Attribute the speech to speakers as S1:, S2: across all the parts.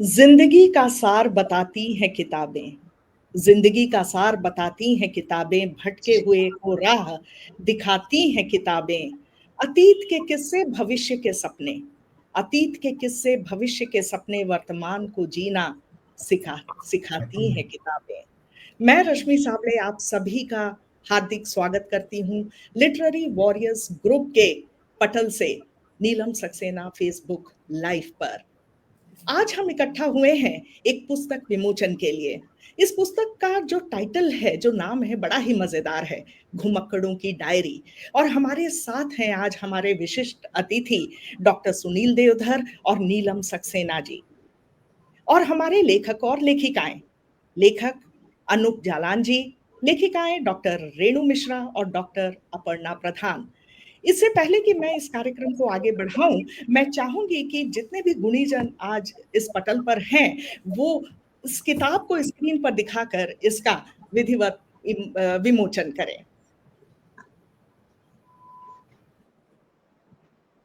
S1: जिंदगी का सार बताती हैं किताबें। जिंदगी का सार बताती हैं किताबें, भटके हुए को राह दिखाती हैं किताबें। अतीत के किस्से, भविष्य के सपने, अतीत के किस्से, भविष्य के सपने, वर्तमान को जीना सिखाती हैं किताबें। मैं रश्मि साबले आप सभी का हार्दिक स्वागत करती हूँ लिटरेरी वॉरियर्स ग्रुप के पटल से नीलम सक्सेना फेसबुक लाइव पर। आज हम इकट्ठा हुए हैं एक पुस्तक विमोचन के लिए। इस पुस्तक का जो टाइटल है, जो नाम है, बड़ा ही मजेदार है, घुमक्कड़ों की डायरी। और हमारे साथ हैं आज हमारे विशिष्ट अतिथि डॉक्टर सुनील देवधर और नीलम सक्सेना जी, और हमारे लेखक और लेखिकाएं, लेखक अनूप जालान जी, लेखिकाएं डॉक्टर रेणु मिश्रा और डॉक्टर अपर्णा प्रधान। इससे पहले कि मैं इस कार्यक्रम को आगे बढ़ाऊं, मैं चाहूंगी कि जितने भी गुणीजन आज इस पटल पर हैं, वो इस किताब को स्क्रीन पर दिखाकर इसका विधिवत विमोचन करें।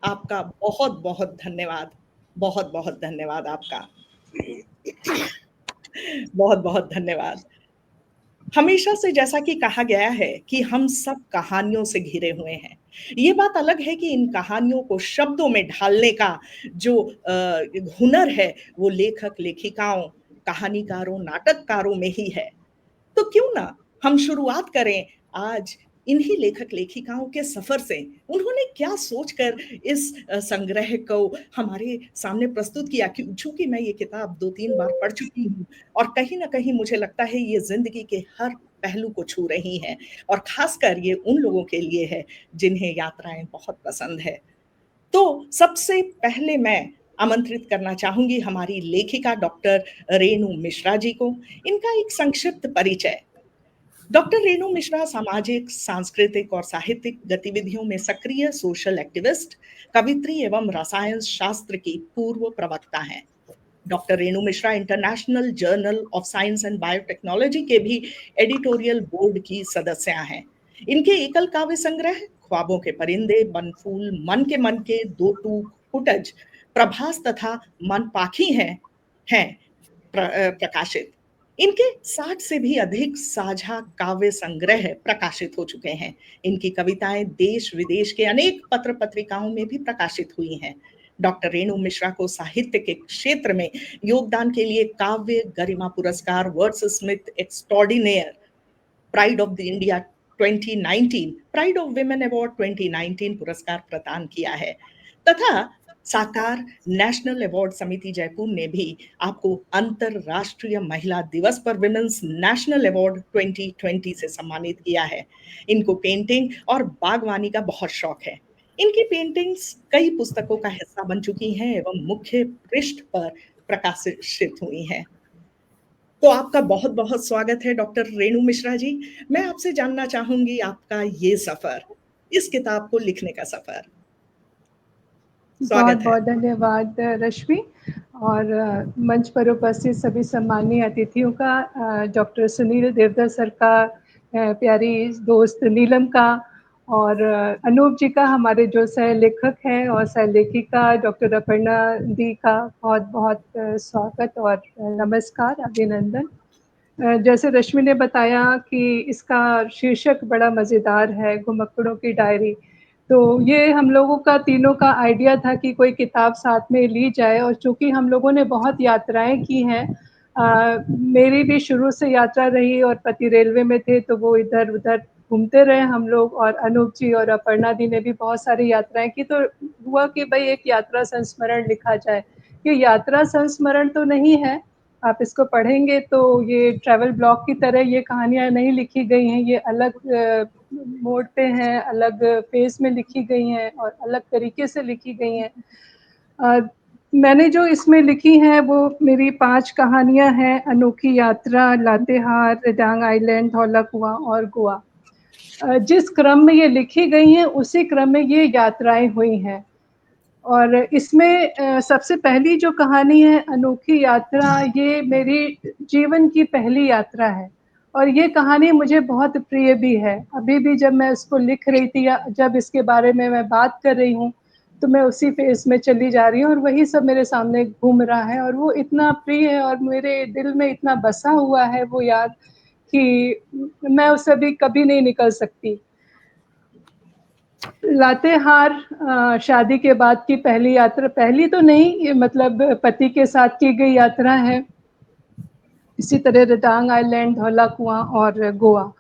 S1: आपका बहुत बहुत धन्यवाद, बहुत बहुत धन्यवाद आपका, बहुत बहुत धन्यवाद। हमेशा से जैसा कि कहा गया है कि हम सब कहानियों से घिरे हुए हैं। ये बात अलग है कि इन कहानियों को शब्दों में ढालने का जो हुनर है, वो लेखक लेखिकाओं, कहानीकारों, नाटककारों में ही है। तो क्यों ना हम शुरुआत करें आज इन्हीं लेखक लेखिकाओं के सफर से। उन्होंने क्या सोचकर इस संग्रह को हमारे सामने प्रस्तुत किया, कि चूंकि मैं ये किताब 2-3 बार पढ़ चुकी हूँ और कहीं ना कहीं मुझे लगता है ये जिंदगी के हर पहलू को छू रही हैं, और खासकर ये उन लोगों के लिए है जिन्हें यात्राएं बहुत पसंद है। तो सबसे पहले मैं आमंत्रित करना चाहूंगी हमारी लेखिका डॉक्टर रेणु मिश्रा जी को। इनका एक संक्षिप्त परिचय। डॉक्टर रेणु मिश्रा सामाजिक, सांस्कृतिक और साहित्यिक गतिविधियों में सक्रिय सोशल एक्टिविस्ट, कवित्री एवं रसायन शास्त्र की पूर्व प्रवक्ता हैं। Doctor Renu Mishra international journal of science and biotechnology के भी एडिटोरियल बोर्ड की सदस्य हैं। इनके एकल काव्य संग्रह ख्वाबों के परिंदे, बनफूल, मन के दो टूक, फुटज, प्रभास तथा मन पाखी हैं प्रकाशित। इनके 60 से भी अधिक साझा काव्य संग्रह प्रकाशित हो चुके हैं। इनकी कविताएं देश विदेश के अनेक पत्र पत्रिकाओं में भी प्रकाशित हुई हैं। डॉक्टर रेणु मिश्रा को साहित्य के क्षेत्र में योगदान के लिए काव्य गरिमा पुरस्कार, words smith extraordinaire, pride of the India 2019, pride of women award 2019 पुरस्कार प्रदान किया है, तथा साकार नेशनल अवार्ड समिति जयपुर ने भी आपको अंतरराष्ट्रीय महिला दिवस पर विमेन्स नेशनल अवार्ड 2020 से सम्मानित किया है। इनको पेंटिंग और बागवानी का बहुत शौक है। इनकी पेंटिंग्स कई पुस्तकों का हिस्सा बन चुकी हैं एवं मुख्य पृष्ठ पर प्रकाशित हुई हैं। तो आपका बहुत बहुत स्वागत है डॉक्टर रेणु मिश्रा जी। मैं आपसे जानना चाहूंगी आपका ये सफर, इस किताब को लिखने का सफर।
S2: बहुत
S1: स्वागत है।
S2: बहुत धन्यवाद रश्मि, और मंच पर उपस्थित सभी सम्मानीय अतिथियों का, डॉक्टर सुनील देवधर सर का, प्यारी दोस्त नीलम का, और अनूप जी का, हमारे जो सह लेखक हैं, और सह लेखिका डॉक्टर अपर्णा दी का बहुत बहुत स्वागत और नमस्कार, अभिनंदन। जैसे रश्मि ने बताया कि इसका शीर्षक बड़ा मज़ेदार है, घुमक्कड़ों की डायरी। तो ये हम लोगों का, तीनों का आइडिया था कि कोई किताब साथ में ली जाए, और चूँकि हम लोगों ने बहुत यात्राएँ की हैं, मेरी भी शुरू से यात्रा रही, और पति रेलवे में थे तो वो इधर-उधर घूमते रहे हम लोग, और अनूप जी और अपर्णा दी ने भी बहुत सारी यात्राएँ की, तो हुआ कि भई एक यात्रा संस्मरण लिखा जाए। ये यात्रा संस्मरण तो नहीं है, आप इसको पढ़ेंगे तो ये ट्रैवल ब्लॉग की तरह ये कहानियाँ नहीं लिखी गई हैं, ये अलग मोड पे हैं, अलग फ़ेज़ में लिखी गई हैं और अलग तरीके से लिखी गई हैं। मैंने जो इसमें लिखी हैं वो मेरी 5 कहानियाँ हैं, अनोखी यात्रा, लातेहार, डांग आइलैंड, धौलाकुआं और गोवा। जिस क्रम में ये लिखी गई हैं, उसी क्रम में ये यात्राएँ हुई हैं। और इसमें सबसे पहली जो कहानी है अनोखी यात्रा, ये मेरी जीवन की पहली यात्रा है, और ये कहानी मुझे बहुत प्रिय भी है। अभी भी जब मैं इसको लिख रही थी या जब इसके बारे में मैं बात कर रही हूँ, तो मैं उसी फेज़ में चली जा रही हूँ और वही सब मेरे सामने घूम रहा है और वो इतना प्रिय है और मेरे दिल में इतना बसा हुआ है वो याद कि मैं उससे अभी कभी नहीं निकल सकती। लातेहार शादी के बाद की पहली यात्रा, पहली तो नहीं, ये मतलब पति के साथ की गई यात्रा है। इसी तरह रटांग आइलैंड, धौला कुआं और गोवा।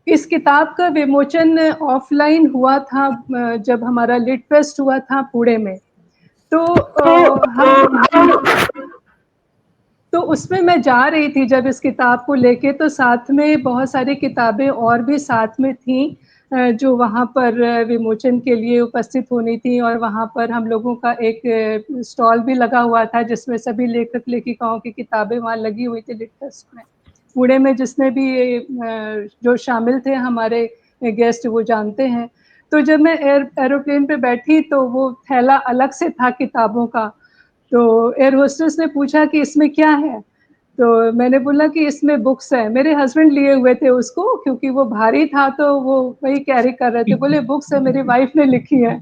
S2: इस किताब का विमोचन ऑफ़लाइन हुआ था जब हमारा लिट फेस्ट हुआ था पुणे में। तो तो उसमें मैं जा रही थी जब इस किताब को लेके, तो साथ में बहुत सारी किताबें और भी साथ में थीं जो वहाँ पर विमोचन के लिए उपस्थित होनी थी और वहाँ पर हम लोगों का एक स्टॉल भी लगा हुआ था जिसमें सभी लेखक-लेखिकाओं की किताबें वहाँ लगी हुई थी लिट फेस्ट में। पुणे में जिसने भी जो शामिल थे हमारे गेस्ट वो जानते हैं। तो जब मैं एरोप्लेन पे बैठी तो वो थैला अलग से था किताबों का, तो एयर होस्टेस ने पूछा कि इसमें क्या है? तो मैंने बोला कि इसमें बुक्स हैं। मेरे हस्बैंड लिए हुए थे उसको क्योंकि वो भारी था तो वो वही कैरी कर रहे थे। बोले बुक्स है, मेरी वाइफ़ ने लिखी है।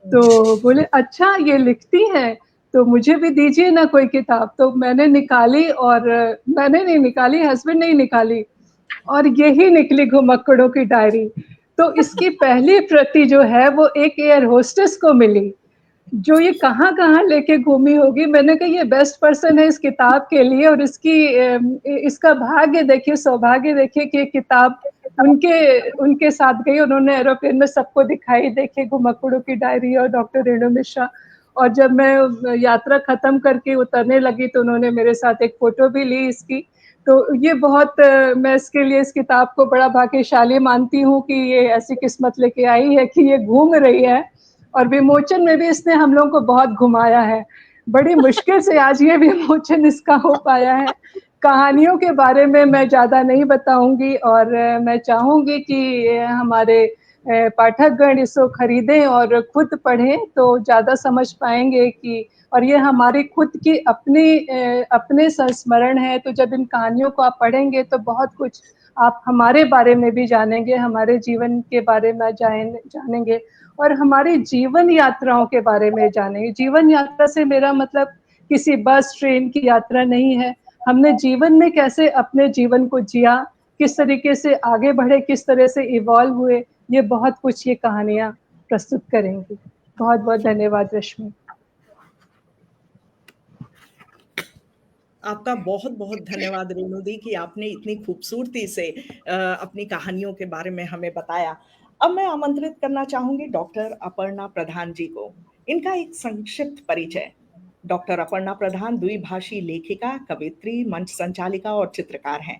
S2: तो बोले अच्छा ये लिखती हैं? तो मुझे भी दीजिए ना कोई किताब। तो मैंने निकाली और मैंने नहीं निकाली, हस्बैंड ने ही निकाली और यही निकली घुमक्कड़ों की डायरी। तो इसकी पहली प्रति जो है वो एक एयर होस्टेस को मिली। जो ये कहाँ-कहाँ लेके घूमी होगी, मैंने कहा ये बेस्ट पर्सन है इस किताब के लिए और इसका भाग्य देखिए, सौभाग्य देखिए कि ये किताब उनके साथ गई, उन्होंने एरोप्लेन में सबको दिखाई, देखिए घुमक्कड़ों की डायरी और डॉक्टर रेणु मिश्रा। और जब मैं यात्रा खत्म करके उतरने लगी तो उन्होंने मेरे साथ एक फ़ोटो भी ली इसकी। तो ये बहुत मैं इसके लिए इस किताब को बड़ा भाग्यशाली मानती हूँ कि ये ऐसी किस्मत लेके आई है कि ये घूम रही है और विमोचन में भी इसने हम लोगों को बहुत घुमाया है। बड़ी मुश्किल से आज ये विमोचन इसका हो पाया है। कहानियों के बारे में मैं ज़्यादा नहीं बताऊँगी और मैं चाहूँगी कि हमारे पाठकगण इसको खरीदें और खुद पढ़ें तो ज़्यादा समझ पाएँगे कि और ये हमारी खुद की अपने संस्मरण है, तो जब इन कहानियों को आप पढ़ेंगे तो बहुत कुछ आप हमारे बारे में भी जानेंगे, हमारे जीवन के बारे में जानेंगे और हमारी जीवन यात्राओं के बारे में जानेंगे। जीवन यात्रा से मेरा मतलब किसी बस, ट्रेन की यात्रा नहीं है। हमने जीवन में कैसे अपने जीवन को जिया, किस तरीके से आगे बढ़े, किस तरह से इवॉल्व हुए, ये बहुत कुछ ये कहानियाँ प्रस्तुत करेंगी। बहुत-बहुत धन्यवाद रश्मि।
S1: आपका बहुत-बहुत धन्यवाद रेणु दी कि आपने इतनी खूबसूरती से अपनी कहानियों के बारे में हमें बताया। अब मैं आमंत्रित करना चाहूँगी डॉक्टर अपर्णा प्रधान जी को। इनका एक संक्षिप्त परिचय। डॉक्टर अपर्णा प्रधान द्विभाषी लेखिका, कवयित्री, मंच संचालिका और चित्रकार हैं।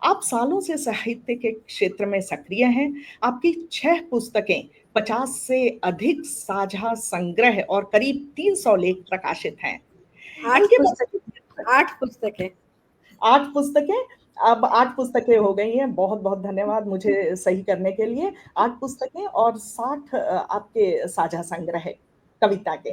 S1: आप सालों से साहित्य के क्षेत्र में सक्रिय हैं। आपकी 6 पुस्तकें, 50 से अधिक साझा संग्रह और करीब 300 लेख प्रकाशित हैं।
S3: 8
S1: इनके
S3: पुस्तकें 8 पुस्तकें
S1: 8 पुस्तकें, अब 8 पुस्तकें हो गई हैं, बहुत-बहुत धन्यवाद मुझे सही करने के लिए। 8 पुस्तकें और 60 आपके साझा संग्रह कविता के।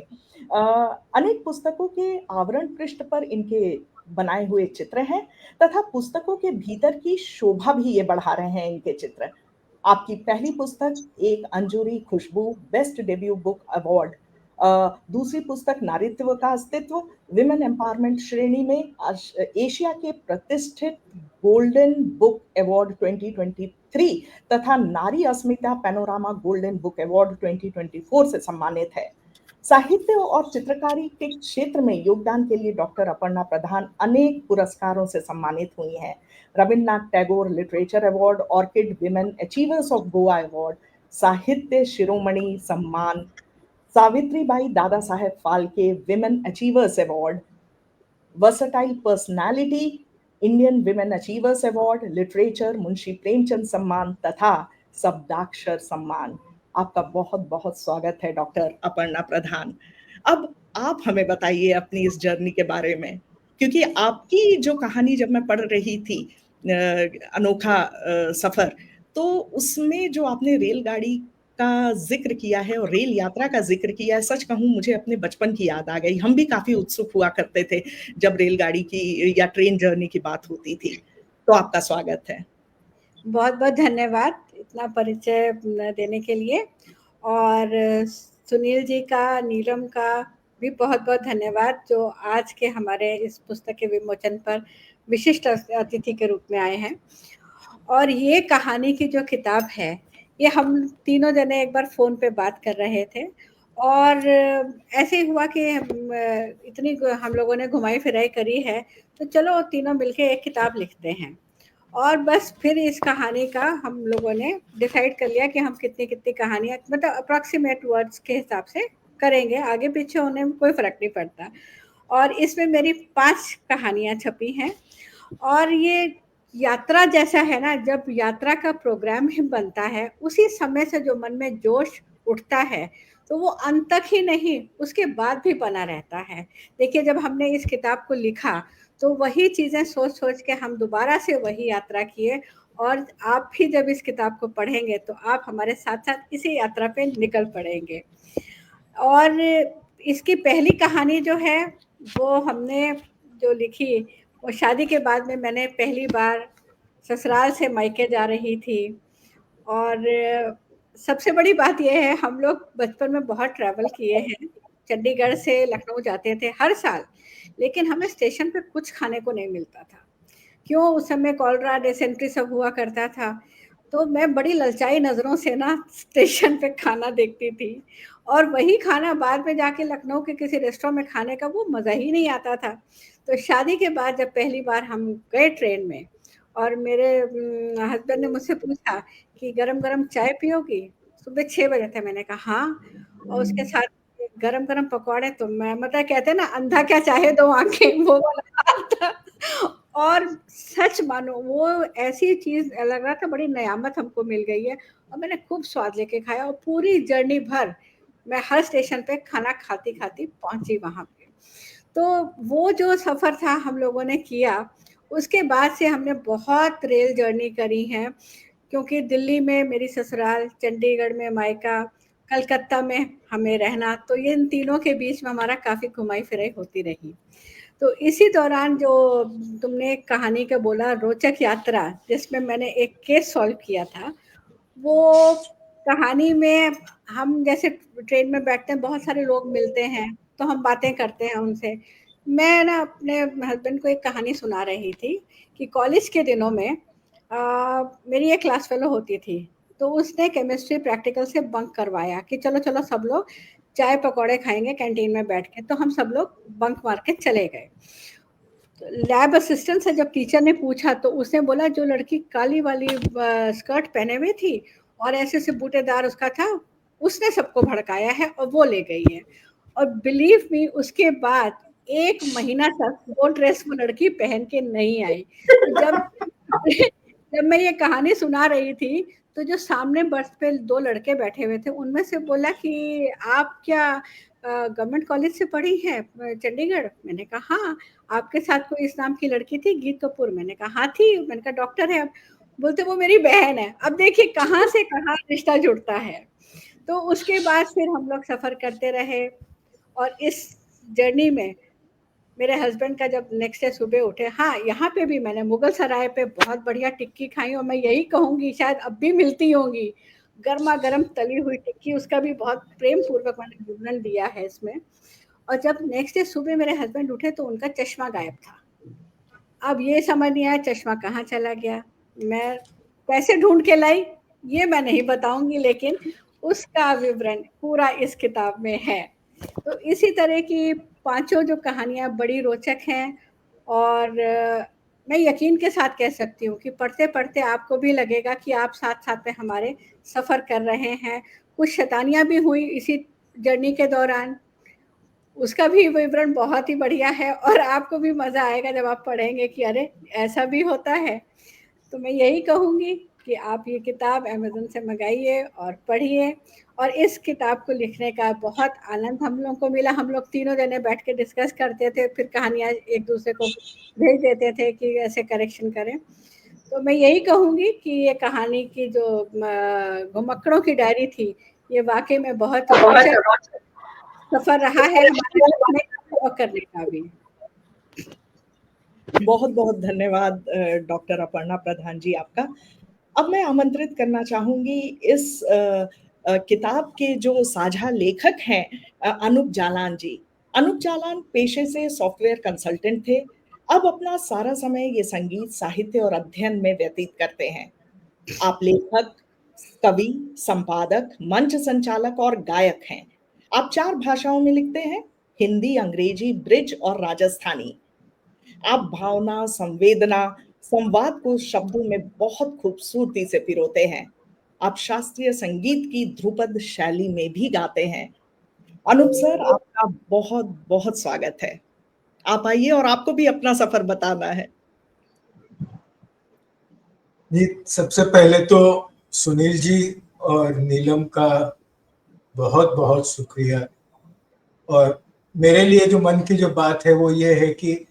S1: अनेक पुस्तकों के आवरण पृष्ठ पर इनके बनाए हुए चित्र हैं तथा पुस्तकों के भीतर की शोभा भी ये बढ़ा रहे हैं इनके चित्र। आपकी पहली पुस्तक एक अंजुरी खुशबू बेस्ट डेब्यू बुक अवार्ड, दूसरी पुस्तक नारीत्व का अस्तित्व विमेन एम्पावरमेंट श्रेणी में एशिया के प्रतिष्ठित गोल्डन बुक अवार्ड 2023 तथा नारी अस्मिता पैनोरामा गोल्डन बुक अवार्ड 2024 से सम्मानित है। साहित्य और चित्रकारी के क्षेत्र में योगदान के लिए डॉक्टर अपर्णा प्रधान अनेक पुरस्कारों से सम्मानित हुई हैं। Rabindranath Tagore literature award, orchid women achievers of Goa award, Sahitya Shiromani सम्मान, Savitribai Dada Saheb Phalke women achievers award, versatile personality Indian women achievers award, literature Munshi Premchand सम्मान तथा शब्दाक्षर सम्मान। आपका बहुत-बहुत स्वागत है डॉक्टर अपर्णा प्रधान। अब आप हमें बताइए अपनी इस जर्नी के बारे में, क्योंकि आपकी जो कहानी जब मैं पढ़ रही थी अनोखा सफर, तो उसमें जो आपने रेलगाड़ी का ज़िक्र किया है और रेल यात्रा का ज़िक्र किया है, सच कहूँ मुझे अपने बचपन की याद आ गई। हम भी काफ़ी उत्सुक हुआ करते थे जब रेलगाड़ी की या ट्रेन जर्नी की बात होती थी। तो आपका स्वागत है।
S3: बहुत-बहुत धन्यवाद इतना परिचय देने के लिए और सुनील जी का, नीलम का भी बहुत बहुत धन्यवाद, जो आज के हमारे इस पुस्तक के विमोचन पर विशिष्ट अतिथि के रूप में आए हैं। और ये कहानी की जो किताब है, ये हम तीनों जने एक बार फ़ोन पे बात कर रहे थे और ऐसे ही हुआ कि इतनी हम लोगों ने घुमाई फिराई करी है, तो चलो तीनों मिलके एक किताब लिखते हैं। और बस फिर इस कहानी का हम लोगों ने डिसाइड कर लिया कि हम कितनी कहानियाँ, मतलब अप्रॉक्सीमेट वर्ड्स के हिसाब से करेंगे, आगे पीछे होने में कोई फ़र्क नहीं पड़ता। और इसमें मेरी 5 कहानियाँ छपी हैं और ये यात्रा जैसा है ना, जब यात्रा का प्रोग्राम ही बनता है, उसी समय से जो मन में जोश उठता है, तो वो अंत तक ही नहीं, उसके बाद भी बना रहता है। देखिए, जब हमने इस किताब को लिखा, तो वही चीज़ें सोच-सोच के हम दोबारा से वही यात्रा किए और आप भी जब इस किताब को पढ़ेंगे, तो आप हमारे साथ-साथ इसी यात्रा पे निकल पड़ेंगे। और इसकी पहली कहानी जो है, वो हमने जो लिखी, वो शादी के बाद में मैंने पहली बार ससुराल से मायके जा रही थी। और सबसे बड़ी बात ये है, हम लोग बचपन में बहुत ट्रैवल किए हैं, चंडीगढ़ से लखनऊ जाते थे हर साल, लेकिन हमें स्टेशन पे कुछ खाने को नहीं मिलता था। क्यों? उस समय कॉलरा, डिसेंट्री सब हुआ करता था। तो मैं बड़ी ललचाई नज़रों से ना स्टेशन पे खाना देखती थी और वही खाना बाद में जाके लखनऊ के किसी रेस्टोरेंट में खाने का वो मज़ा ही नहीं आता था। तो शादी के बाद जब पहली बार हम गए ट्रेन में और मेरे हस्बैंड ने मुझसे पूछा कि गरम-गरम चाय पियोगी? सुबह 6 बजे थे, मैंने कहा हाँ, और उसके साथ गरम-गरम पकौड़े, तो मैं, मतलब कहते हैं ना, अंधा क्या चाहे दो आँखें, वो वाला हाल था। और सच मानो वो ऐसी चीज़ लग रहा था, बड़ी नेयामत हमको मिल गई है और मैंने खूब स्वाद लेके खाया और पूरी जर्नी भर मैं हर स्टेशन पे खाना खाती-खाती पहुँची वहाँ पे। तो वो जो सफ़र था हम लोगों ने किया, उसके बाद से हमने बहुत रेल जर्नी करी है, क्योंकि दिल्ली में मेरी ससुराल, चंडीगढ़ में मायका, कलकत्ता में हमें रहना, तो ये इन तीनों के बीच में हमारा काफ़ी घुमाई-फिराई होती रही। तो इसी दौरान जो तुमने एक कहानी का बोला, रोचक यात्रा, जिसमें मैंने एक केस सॉल्व किया था, वो कहानी में हम जैसे ट्रेन में बैठते हैं, बहुत सारे लोग मिलते हैं, तो हम बातें करते हैं उनसे। मैं ना अपने हस्बैंड को एक कहानी सुना रही थी कि कॉलेज के दिनों में मेरी एक क्लास फेलो होती थी, तो उसने केमिस्ट्री प्रैक्टिकल से बंक करवाया कि चलो-चलो सब लोग चाय पकौड़े खाएँगे कैंटीन में बैठ के, तो हम सब लोग बंक मार के चले गए। तो लैब असिस्टेंट से जब टीचर ने पूछा, तो उसने बोला जो लड़की काली वाली स्कर्ट पहने हुई थी और ऐसे-ऐसे बूटेदार उसका था, उसने सबको भड़काया है और वो ले गई है। और बिलीव मी, उसके बाद 1 महीना तक वो ड्रेस वो लड़की पहन के नहीं आई। तो जब जब मैं ये कहानी सुना रही थी, तो जो सामने बर्थ पे 2 लड़के बैठे हुए थे, उनमें से बोला कि आप क्या गवर्नमेंट कॉलेज से पढ़ी हैं चंडीगढ़? मैंने कहा हाँ। आपके साथ कोई इस नाम की लड़की थी, गीत कपूर? मैंने कहा हाँ थी। मैंने कहा डॉक्टर है अब? बोलते वो मेरी बहन है। अब देखिए कहाँ से कहाँ रिश्ता जुड़ता है। तो उसके बाद फिर हम लोग सफ़र करते रहे और इस जर्नी में मेरे हस्बैंड का जब नेक्स्ट डे सुबह उठे, हाँ, यहाँ पे भी मैंने मुगल सराय पे बहुत बढ़िया टिक्की खाई और मैं यही कहूँगी शायद अब भी मिलती होंगी। गरमा-गरम तली हुई टिक्की, उसका भी बहुत प्रेम पूर्वक मैंने विवरण दिया है इसमें। और जब नेक्स्ट डे सुबह मेरे हस्बैंड उठे, तो उनका चश्मा गायब था। अब ये समझ नहीं आया चश्मा कहाँ चला गया। मैं कैसे ढूँढ के लाई, ये मैं नहीं बताऊँगी, लेकिन उसका विवरण पूरा इस किताब में है। तो इसी तरह की पाँचों जो कहानियाँ बड़ी रोचक हैं और मैं यकीन के साथ कह सकती हूँ कि पढ़ते-पढ़ते आपको भी लगेगा कि आप साथ-साथ में हमारे सफ़र कर रहे हैं। कुछ शैतानियाँ भी हुई इसी जर्नी के दौरान, उसका भी विवरण बहुत ही बढ़िया है और आपको भी मज़ा आएगा जब आप पढ़ेंगे कि अरे! ऐसा भी होता है। तो मैं यही कहूँगी कि आप ये किताब अमेज़न से मँगाइए और पढ़िए। और इस किताब को लिखने का बहुत आनंद हम लोगों को मिला। हम लोग तीनों जने बैठ के डिस्कस करते थे, फिर कहानियाँ एक-दूसरे को भेज देते थे कि ऐसे करेक्शन करें। तो मैं यही कहूँगी कि ये कहानी की जो घुमक्कड़ों की डायरी थी, ये वाक़ई में बहुत रोचक सफ़र रहा है हमारे सीखने का और करने का भी।
S1: बहुत-बहुत धन्यवाद डॉक्टर अपर्णा प्रधान जी आपका। अब मैं आमंत्रित करना चाहूँगी इस किताब के जो साझा लेखक हैं अनूप जालान जी। अनूप जालान पेशे से सॉफ्टवेयर कंसल्टेंट थे। अब अपना सारा समय ये संगीत, साहित्य और अध्ययन में व्यतीत करते हैं। आप लेखक, कवि, संपादक, मंच संचालक और गायक हैं। आप 4 भाषाओं में लिखते हैं, हिंदी, अंग्रेजी, ब्रिज और राजस्थानी। आप भावना, संवेदना, संवाद को शब्दों में बहुत खूबसूरती से पिरोते हैं। आप शास्त्रीय संगीत की ध्रुपद शैली में भी गाते हैं। अनूप सर, आपका बहुत-बहुत स्वागत है। आप आइए और आपको भी अपना सफर बताना है।
S4: जी, सबसे पहले तो सुनील जी और नीलम का बहुत बहुत शुक्रिया। और मेरे लिए जो मन की जो बात है वो ये है कि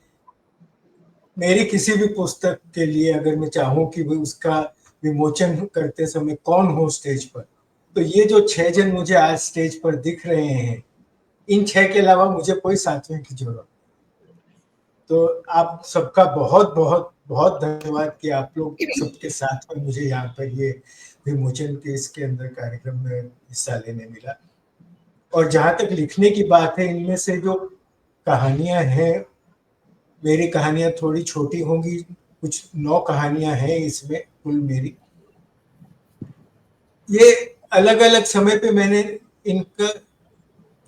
S4: मेरी किसी भी पुस्तक के लिए अगर मैं चाहूँ कि वो उसका विमोचन करते समय कौन हो स्टेज पर, तो ये जो 6 जन मुझे आज स्टेज पर दिख रहे हैं, इन 6 के अलावा मुझे कोई साथी की जरूरत। तो आप सबका बहुत बहुत बहुत धन्यवाद कि आप लोग सबके साथ में मुझे यहाँ पर ये विमोचन के इसके अंदर कार्यक्रम में हिस्सा लेने मिला। और जहाँ तक लिखने की बात है, इनमें से जो कहानियां हैं, मेरी कहानियां थोड़ी छोटी होंगी, कुछ 9 कहानियां हैं इसमें कुल मेरी। ये अलग अलग समय पे मैंने इनका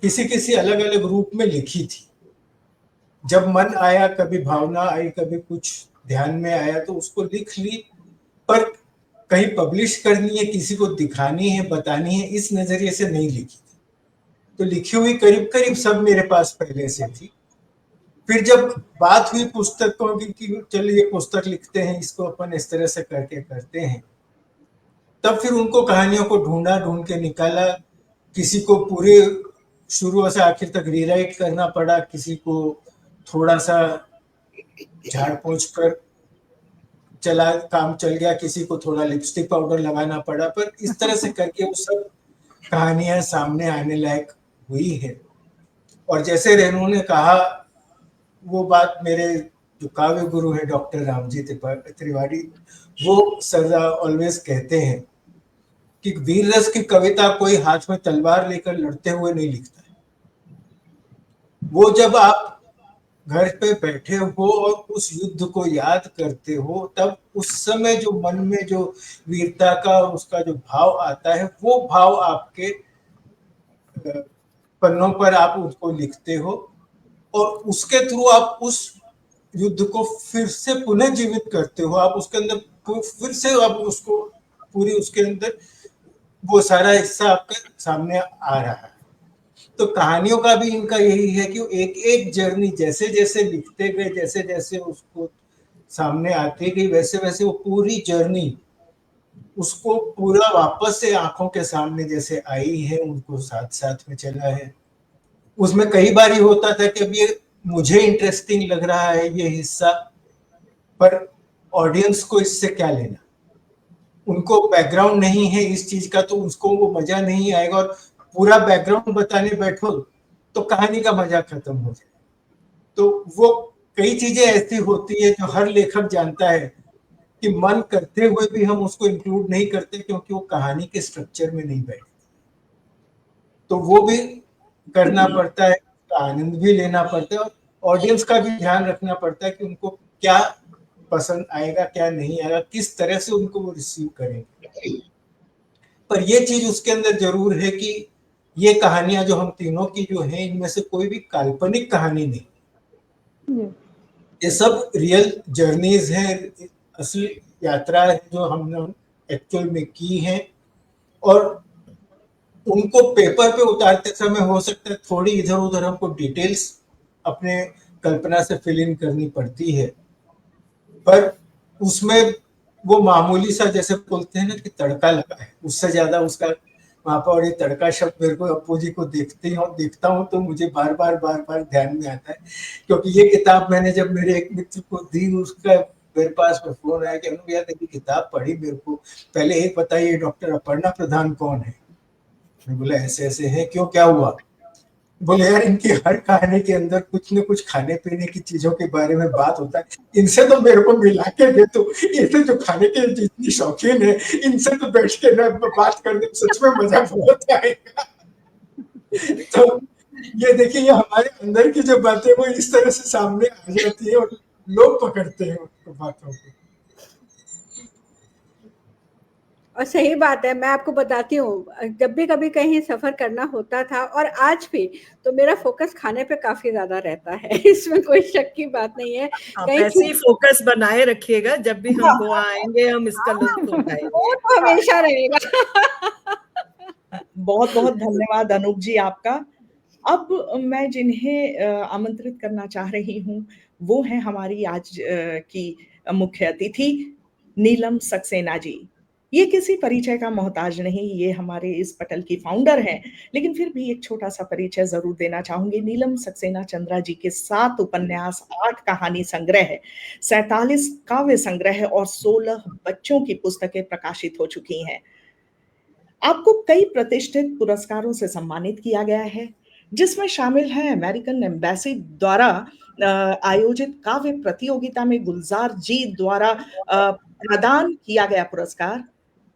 S4: किसी किसी अलग अलग रूप में लिखी थी। जब मन आया, कभी भावना आई, कभी कुछ ध्यान में आया तो उसको लिख ली, पर कहीं पब्लिश करनी है, किसी को दिखानी है, बतानी है, इस नजरिए से नहीं लिखी थी। तो लिखी हुई करीब करीब सब मेरे पास पहले से थी। फिर जब बात हुई पुस्तकों की कि चलिए ये पुस्तक लिखते हैं, इसको अपन इस तरह से करके करते हैं, तब फिर उनको कहानियों को ढूंढ के निकाला। किसी को पूरे शुरू से आखिर तक रीराइट करना पड़ा, किसी को थोड़ा सा झाड़ पोंछ कर चला, काम चल गया, किसी को थोड़ा लिपस्टिक पाउडर लगाना पड़ा, पर इस तरह से करके वो सब कहानियां सामने आने लायक हुई है। और जैसे रेणु ने कहा, वो बात मेरे जो काव्य गुरु है डॉक्टर रामजी त्रिवाड़ी, वो सदा ऑलवेज कहते हैं कि वीर रस की कविता कोई हाथ में तलवार लेकर लड़ते हुए नहीं लिखता है। वो जब आप घर पे बैठे हो और उस युद्ध को याद करते हो, तब उस समय जो मन में जो वीरता का उसका जो भाव आता है, वो भाव आपके पन्नों पर आप उसको लिखते हो और उसके थ्रू आप उस युद्ध को फिर से पुनः जीवित करते हो। आप उसके अंदर फिर से आप उसको पूरी उसके अंदर वो सारा हिस्सा आपके सामने आ रहा है। तो कहानियों का भी इनका यही है कि एक एक जर्नी जैसे जैसे लिखते गए, जैसे जैसे उसको सामने आती गई, वैसे वैसे वो पूरी जर्नी उसको पूरा वापस से आंखों के सामने जैसे आई है, उनको साथ साथ में चला है। उसमें कई बार ही होता था कि अब ये मुझे इंटरेस्टिंग लग रहा है ये हिस्सा, पर ऑडियंस को इससे क्या लेना, उनको बैकग्राउंड नहीं है इस चीज का, तो उसको वो मजा नहीं आएगा। और पूरा बैकग्राउंड बताने बैठो तो कहानी का मजा खत्म हो जाए। तो वो कई चीजें ऐसी होती है जो हर लेखक जानता है कि मन करते हुए भी हम उसको इंक्लूड नहीं करते, क्योंकि वो कहानी के स्ट्रक्चर में नहीं बैठती। तो वो भी करना पड़ता है, आनंद भी लेना पड़ता है, और ऑडियंस का भी ध्यान रखना पड़ता है कि उनको क्या पसंद आएगा, क्या नहीं आएगा, किस तरह से उनको वो रिसीव करेंगे। पर ये चीज उसके अंदर जरूर है कि ये कहानियां जो हम तीनों की जो है, इनमें से कोई भी काल्पनिक कहानी नहीं, ये सब रियल जर्नीज हैं, असली यात्रा है जो हमने एक्चुअल में की है। और उनको पेपर पे उतारते समय हो सकता है थोड़ी इधर उधर हमको डिटेल्स अपने कल्पना से फिल इन करनी पड़ती है, पर उसमें वो मामूली सा, जैसे बोलते हैं ना कि तड़का लगा है, उससे ज्यादा उसका वहां पर। और ये तड़का शब्द मेरे को अप्पू जी को देखता हूँ तो मुझे बार बार ध्यान में आता है, क्योंकि ये किताब मैंने जब मेरे एक मित्र को दी, उसका मेरे पास में फोन आया कि अनु भैया तेरी किताब पढ़ी, मेरे को पहले एक बताइए डॉक्टर अपर्णा प्रधान कौन है। मैं बोला ऐसे ऐसे है, क्यों क्या हुआ। बोले यार इनकी हर कहानी के अंदर कुछ न कुछ खाने पीने की चीजों के बारे में बात होता है, इनसे तो मेरे को मिला के दे, तो ये तो जो खाने के जितनी शौकीन है, इनसे तो बैठ के ना बात करने में सच में मजा बहुत आएगा। तो ये देखिए, ये हमारे अंदर की जो बातें वो इस तरह से सामने आ जाती है और लोग पकड़ते हैं उनको बातों को।
S3: और सही बात है, मैं आपको बताती हूँ, जब भी कभी कहीं सफर करना होता था और आज भी, तो मेरा फोकस खाने पे काफी ज्यादा रहता है। इसमें कोई शक की बात नहीं है।
S5: आप
S3: कहीं
S5: ऐसे ही फोकस बनाए रखिएगा, जब भी हम
S3: हाँ,
S5: गोवा आएंगे हम इसका लुत्फ
S3: वो
S5: उठाएंगे।
S3: तो हमेशा रहेगा।
S1: बहुत बहुत धन्यवाद अनूप जी आपका। अब मैं जिन्हें आमंत्रित करना चाह रही हूँ वो है हमारी आज की मुख्य अतिथि नीलम सक्सेना जी। ये किसी परिचय का मोहताज नहीं, ये हमारे इस पटल की फाउंडर हैं, लेकिन फिर भी एक छोटा सा परिचय जरूर देना चाहूंगी। नीलम सक्सेना चंद्रा जी के 7 उपन्यास, 8 कहानी संग्रह, 47 काव्य संग्रह और 16 बच्चों की पुस्तकें प्रकाशित हो चुकी हैं। आपको कई प्रतिष्ठित पुरस्कारों से सम्मानित किया गया है, जिसमें शामिल है अमेरिकन एम्बेसी द्वारा आयोजित काव्य प्रतियोगिता में गुलजार जी द्वारा प्रदान किया गया पुरस्कार,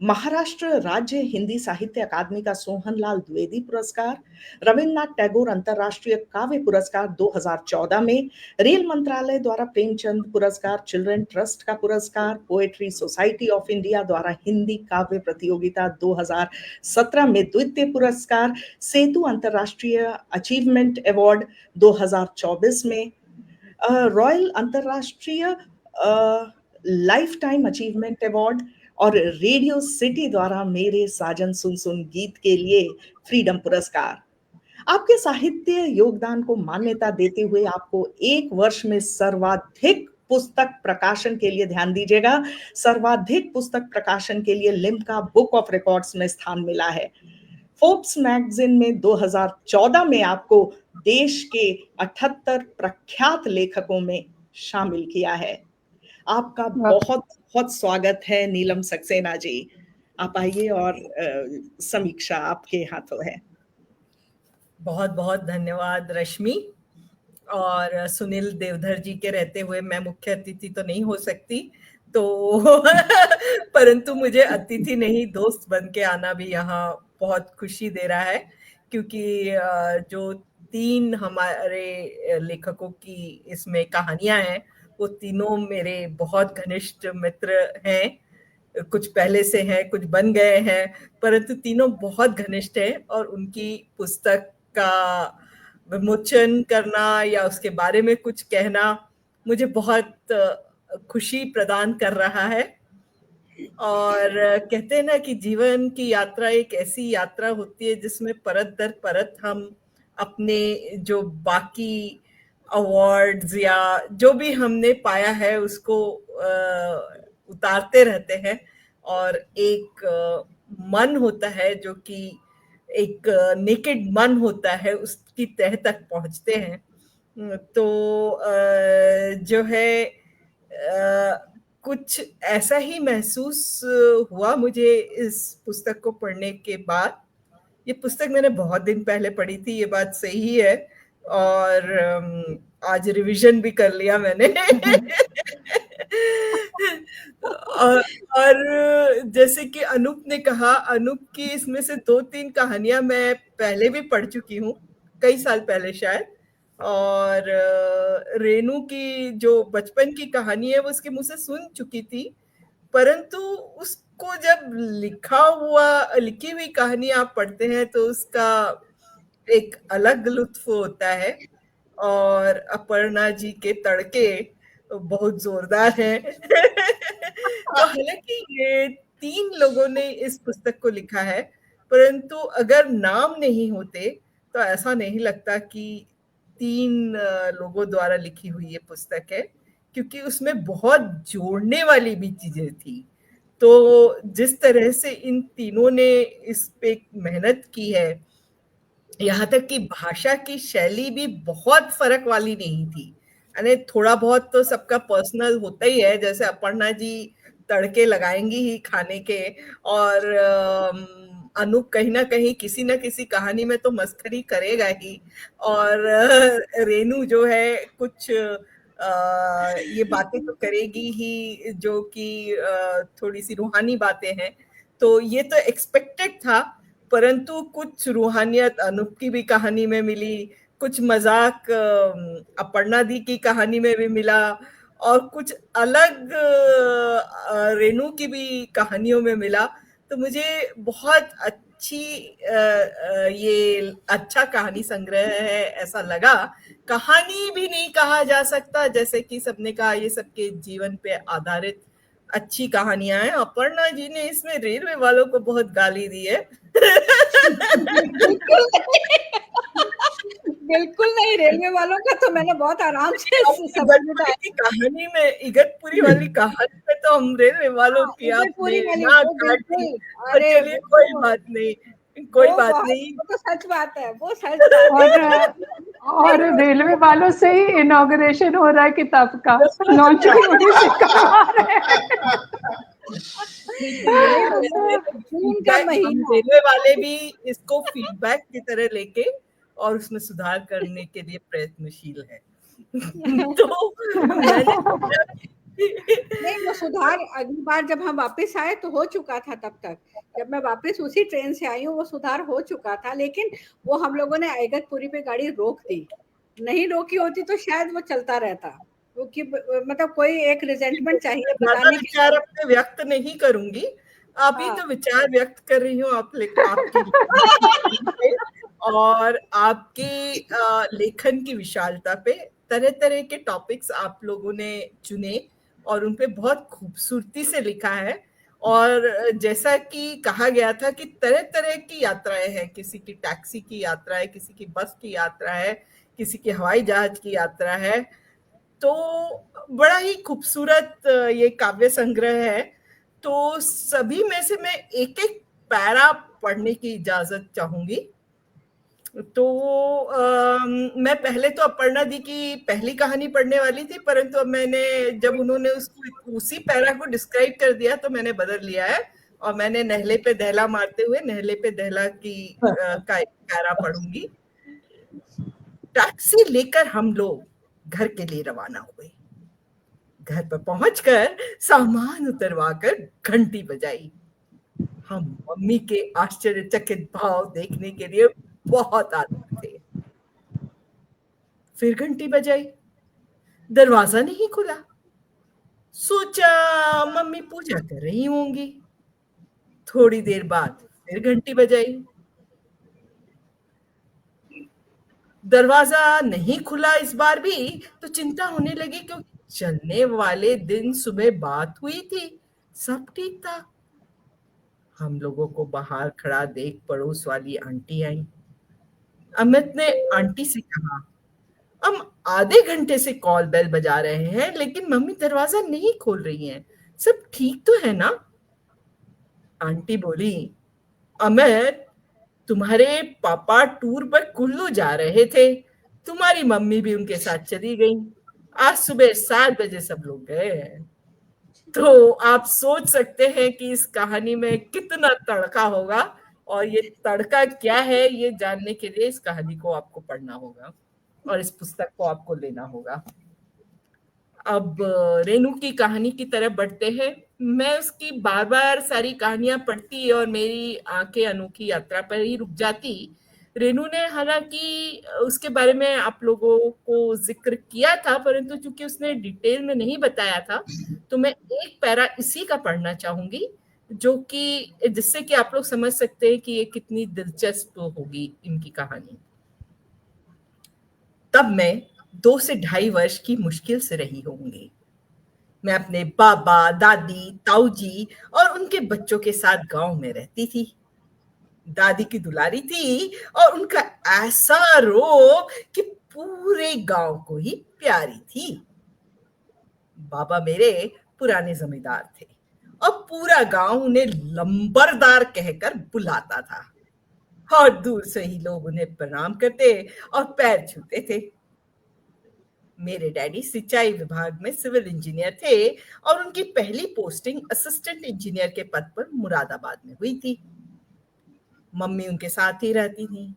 S1: महाराष्ट्र राज्य हिंदी साहित्य अकादमी का सोहनलाल द्विवेदी पुरस्कार, रविन्द्रनाथ टैगोर अंतर्राष्ट्रीय काव्य पुरस्कार 2014 में, रेल मंत्रालय द्वारा प्रेमचंद पुरस्कार, चिल्ड्रन ट्रस्ट का पुरस्कार, पोएट्री सोसाइटी ऑफ इंडिया द्वारा हिंदी काव्य प्रतियोगिता 2017 में द्वितीय पुरस्कार, सेतु अंतर्राष्ट्रीय अचीवमेंट अवार्ड 2024 में, रॉयल अंतर्राष्ट्रीय लाइफ टाइम अचीवमेंट अवार्ड और रेडियो सिटी द्वारा मेरे साजन सुन सुन गीत के लिए फ्रीडम पुरस्कार। आपके साहित्य योगदान को मान्यता देते हुए आपको 1 वर्ष में सर्वाधिक पुस्तक प्रकाशन के लिए, ध्यान दीजिएगा, सर्वाधिक पुस्तक प्रकाशन के लिए लिम्का बुक ऑफ रिकॉर्ड्स में स्थान मिला है। फोर्ब्स मैगजीन में 2014 में आपको देश के 78 प्रख्यात लेखकों में शामिल किया है। आपका बहुत बहुत स्वागत है नीलम सक्सेना जी। आप आइए और समीक्षा आपके हाथों है।
S5: बहुत बहुत धन्यवाद रश्मि। और सुनील देवधर जी के रहते हुए मैं मुख्य अतिथि तो नहीं हो सकती, तो परंतु मुझे अतिथि नहीं दोस्त बन के आना भी यहाँ बहुत खुशी दे रहा है, क्योंकि जो 3 हमारे लेखकों की इसमें कहानियां हैं वो तीनों मेरे बहुत घनिष्ठ मित्र हैं। कुछ पहले से हैं, कुछ बन गए हैं, परंतु तीनों बहुत घनिष्ठ हैं और उनकी पुस्तक का विमोचन करना या उसके बारे में कुछ कहना मुझे बहुत खुशी प्रदान कर रहा है। और कहते हैं ना कि जीवन की यात्रा एक ऐसी यात्रा होती है जिसमें परत दर परत हम अपने जो बाकी अवार्ड्स या जो भी हमने पाया है उसको उतारते रहते हैं, और एक मन होता है जो कि एक नेकेड मन होता है, उसकी तह तक पहुंचते हैं। तो जो है कुछ ऐसा ही महसूस हुआ मुझे इस पुस्तक को पढ़ने के बाद। ये पुस्तक मैंने बहुत दिन पहले पढ़ी थी, ये बात सही है, और आज रिवीजन भी कर लिया मैंने। और जैसे कि अनूप ने कहा, अनूप की इसमें से 2-3 कहानियां मैं पहले भी पढ़ चुकी हूँ, कई साल पहले शायद। और रेनू की जो बचपन की कहानी है वो उसके मुंह से सुन चुकी थी, परंतु उसको जब लिखी हुई कहानी आप पढ़ते हैं तो उसका एक अलग लुत्फ होता है। और अपर्णा जी के तड़के बहुत जोरदार हैं। तो हालांकि ये 3 लोगों ने इस पुस्तक को लिखा है, परंतु अगर नाम नहीं होते तो ऐसा नहीं लगता कि 3 लोगों द्वारा लिखी हुई ये पुस्तक है, क्योंकि उसमें बहुत जोड़ने वाली भी चीजें थी। तो जिस तरह से इन तीनों ने इस पे मेहनत की है, यहाँ तक कि भाषा की शैली भी बहुत फर्क वाली नहीं थी। यानी थोड़ा बहुत तो सबका पर्सनल होता ही है, जैसे अपर्णा जी तड़के लगाएंगी ही खाने के, और अनूप कहीं ना कहीं किसी ना किसी कहानी में तो मस्करी करेगा ही, और रेनू जो है कुछ ये बातें तो करेगी ही जो कि थोड़ी सी रूहानी बातें हैं, तो ये तो एक्सपेक्टेड था। परंतु कुछ रूहानियत अनूप की भी कहानी में मिली, कुछ मजाक अपर्णा दी की कहानी में भी मिला, और कुछ अलग रेनू की भी कहानियों में मिला। तो मुझे बहुत अच्छी ये अच्छा कहानी संग्रह है ऐसा लगा। कहानी भी नहीं कहा जा सकता, जैसे कि सबने कहा ये सबके जीवन पे आधारित अच्छी कहानियां हैं। अपर्णा जी ने इसमें रेलवे वालों को बहुत गाली दी है।
S3: बिल्कुल नहीं, रेलवे वालों का तो मैंने बहुत आराम से
S5: कहानी में, इगतपुरी वाली कहानी में तो हम रेलवे वालों की आपने ना काट दी। चलिए कोई बात नहीं, कोई बात नहीं,
S3: वो तो सच बात है, वो सच बात है।
S2: और रेलवे वालों से ही इनॉग्रेशन हो रहा है किताब का, लॉन्चिंग उन्हीं से करवा रहे हैं।
S3: जून का महीना,
S5: रेलवे वाले भी इसको फीडबैक की तरह लेके और उसमें सुधार करने के लिए प्रयत्नशील है। तो
S3: नहीं, वो सुधार अगली बार जब हम वापस आए तो हो चुका था। तब तक जब मैं वापस उसी ट्रेन से आई हूँ वो सुधार हो चुका था, लेकिन वो हम लोगों ने इगतपुरी पे गाड़ी रोक दी। नहीं रोकी होती तो शायद वो चलता रहता, क्योंकि मतलब कोई एक रिजेंटमेंट चाहिए बताने के।
S5: विचार अपने व्यक्त नहीं करूंगी, अभी तो विचार व्यक्त कर रही हूँ आपके और आपके लेखन की विशालता पे। तरह तरह के टॉपिक्स आप लोगों ने चुने और उन पे बहुत खूबसूरती से लिखा है। और जैसा कि कहा गया था कि तरह तरह की यात्राएं हैं, किसी की टैक्सी की यात्रा है, किसी की बस की यात्रा है, किसी की हवाई जहाज की यात्रा है। तो बड़ा ही खूबसूरत ये काव्य संग्रह है। तो सभी में से मैं एक एक पैरा पढ़ने की इजाजत चाहूंगी। तो मैं पहले तो अपर्णा दी की पहली कहानी पढ़ने वाली थी, परंतु अब मैंने जब उन्होंने उसको उसी पैरा को डिस्क्राइब कर दिया तो मैंने बदल लिया है और मैंने नहले पे दहला मारते हुए नहले पे दहला की का एक पैरा पढ़ूंगी। टैक्सी लेकर हम लोग घर के लिए रवाना हुए। घर पर पहुंचकर सामान उतरवाकर घंटी बजाई। हम मम्मी के आश्चर्यचकित भाव देखने के लिए बहुत आतुर थे। फिर घंटी बजाई, दरवाजा नहीं खुला। सोचा मम्मी पूजा कर रही होंगी। थोड़ी देर बाद फिर घंटी बजाई, दरवाजा नहीं खुला इस बार भी। तो चिंता होने लगी क्योंकि चलने वाले दिन सुबह बात हुई थी, सब ठीक था। हम लोगों को बाहर खड़ा देख पड़ोस वाली आंटी आई। अमित ने आंटी से कहा, हम आधे घंटे से कॉल बेल बजा रहे हैं लेकिन मम्मी दरवाजा नहीं खोल रही हैं, सब ठीक तो है ना? आंटी बोली, अमित तुम्हारे पापा टूर पर कुल्लू जा रहे थे, तुम्हारी मम्मी भी उनके साथ चली गई। आज सुबह 7 बजे सब लोग गए हैं। तो आप सोच सकते हैं कि इस कहानी में कितना तड़का होगा, और ये तड़का क्या है ये जानने के लिए इस कहानी को आपको पढ़ना होगा और इस पुस्तक को आपको लेना होगा। अब रेनू की कहानी की तरफ बढ़ते हैं। मैं उसकी बार बार सारी कहानियां पढ़ती और मेरी आंखें अनोखी यात्रा पर ही रुक जाती। रेनू ने हालांकि उसके बारे में आप लोगों को जिक्र किया था, परंतु चूंकि उसने डिटेल में नहीं बताया था तो मैं एक पैरा इसी का पढ़ना चाहूंगी, जो कि जिससे कि आप लोग समझ सकते हैं कि ये कितनी दिलचस्प होगी इनकी कहानी। तब मैं 2 से 2.5 वर्ष की मुश्किल से रही होंगी। मैं अपने बाबा, दादी, ताऊजी और उनके बच्चों के साथ गांव में रहती थी। दादी की दुलारी थी और उनका ऐसा रोब कि पूरे गांव को ही प्यारी थी। बाबा मेरे पुराने जमींदार थे और पूरा गांव उन्हें लंबरदार कहकर बुलाता था और दूर से ही लोग उन्हें प्रणाम करते और पैर छूते थे। मेरे डैडी सिंचाई विभाग में सिविल इंजीनियर थे और उनकी पहली पोस्टिंग असिस्टेंट इंजीनियर के पद पर मुरादाबाद में हुई थी। मम्मी उनके साथ ही रहती थी।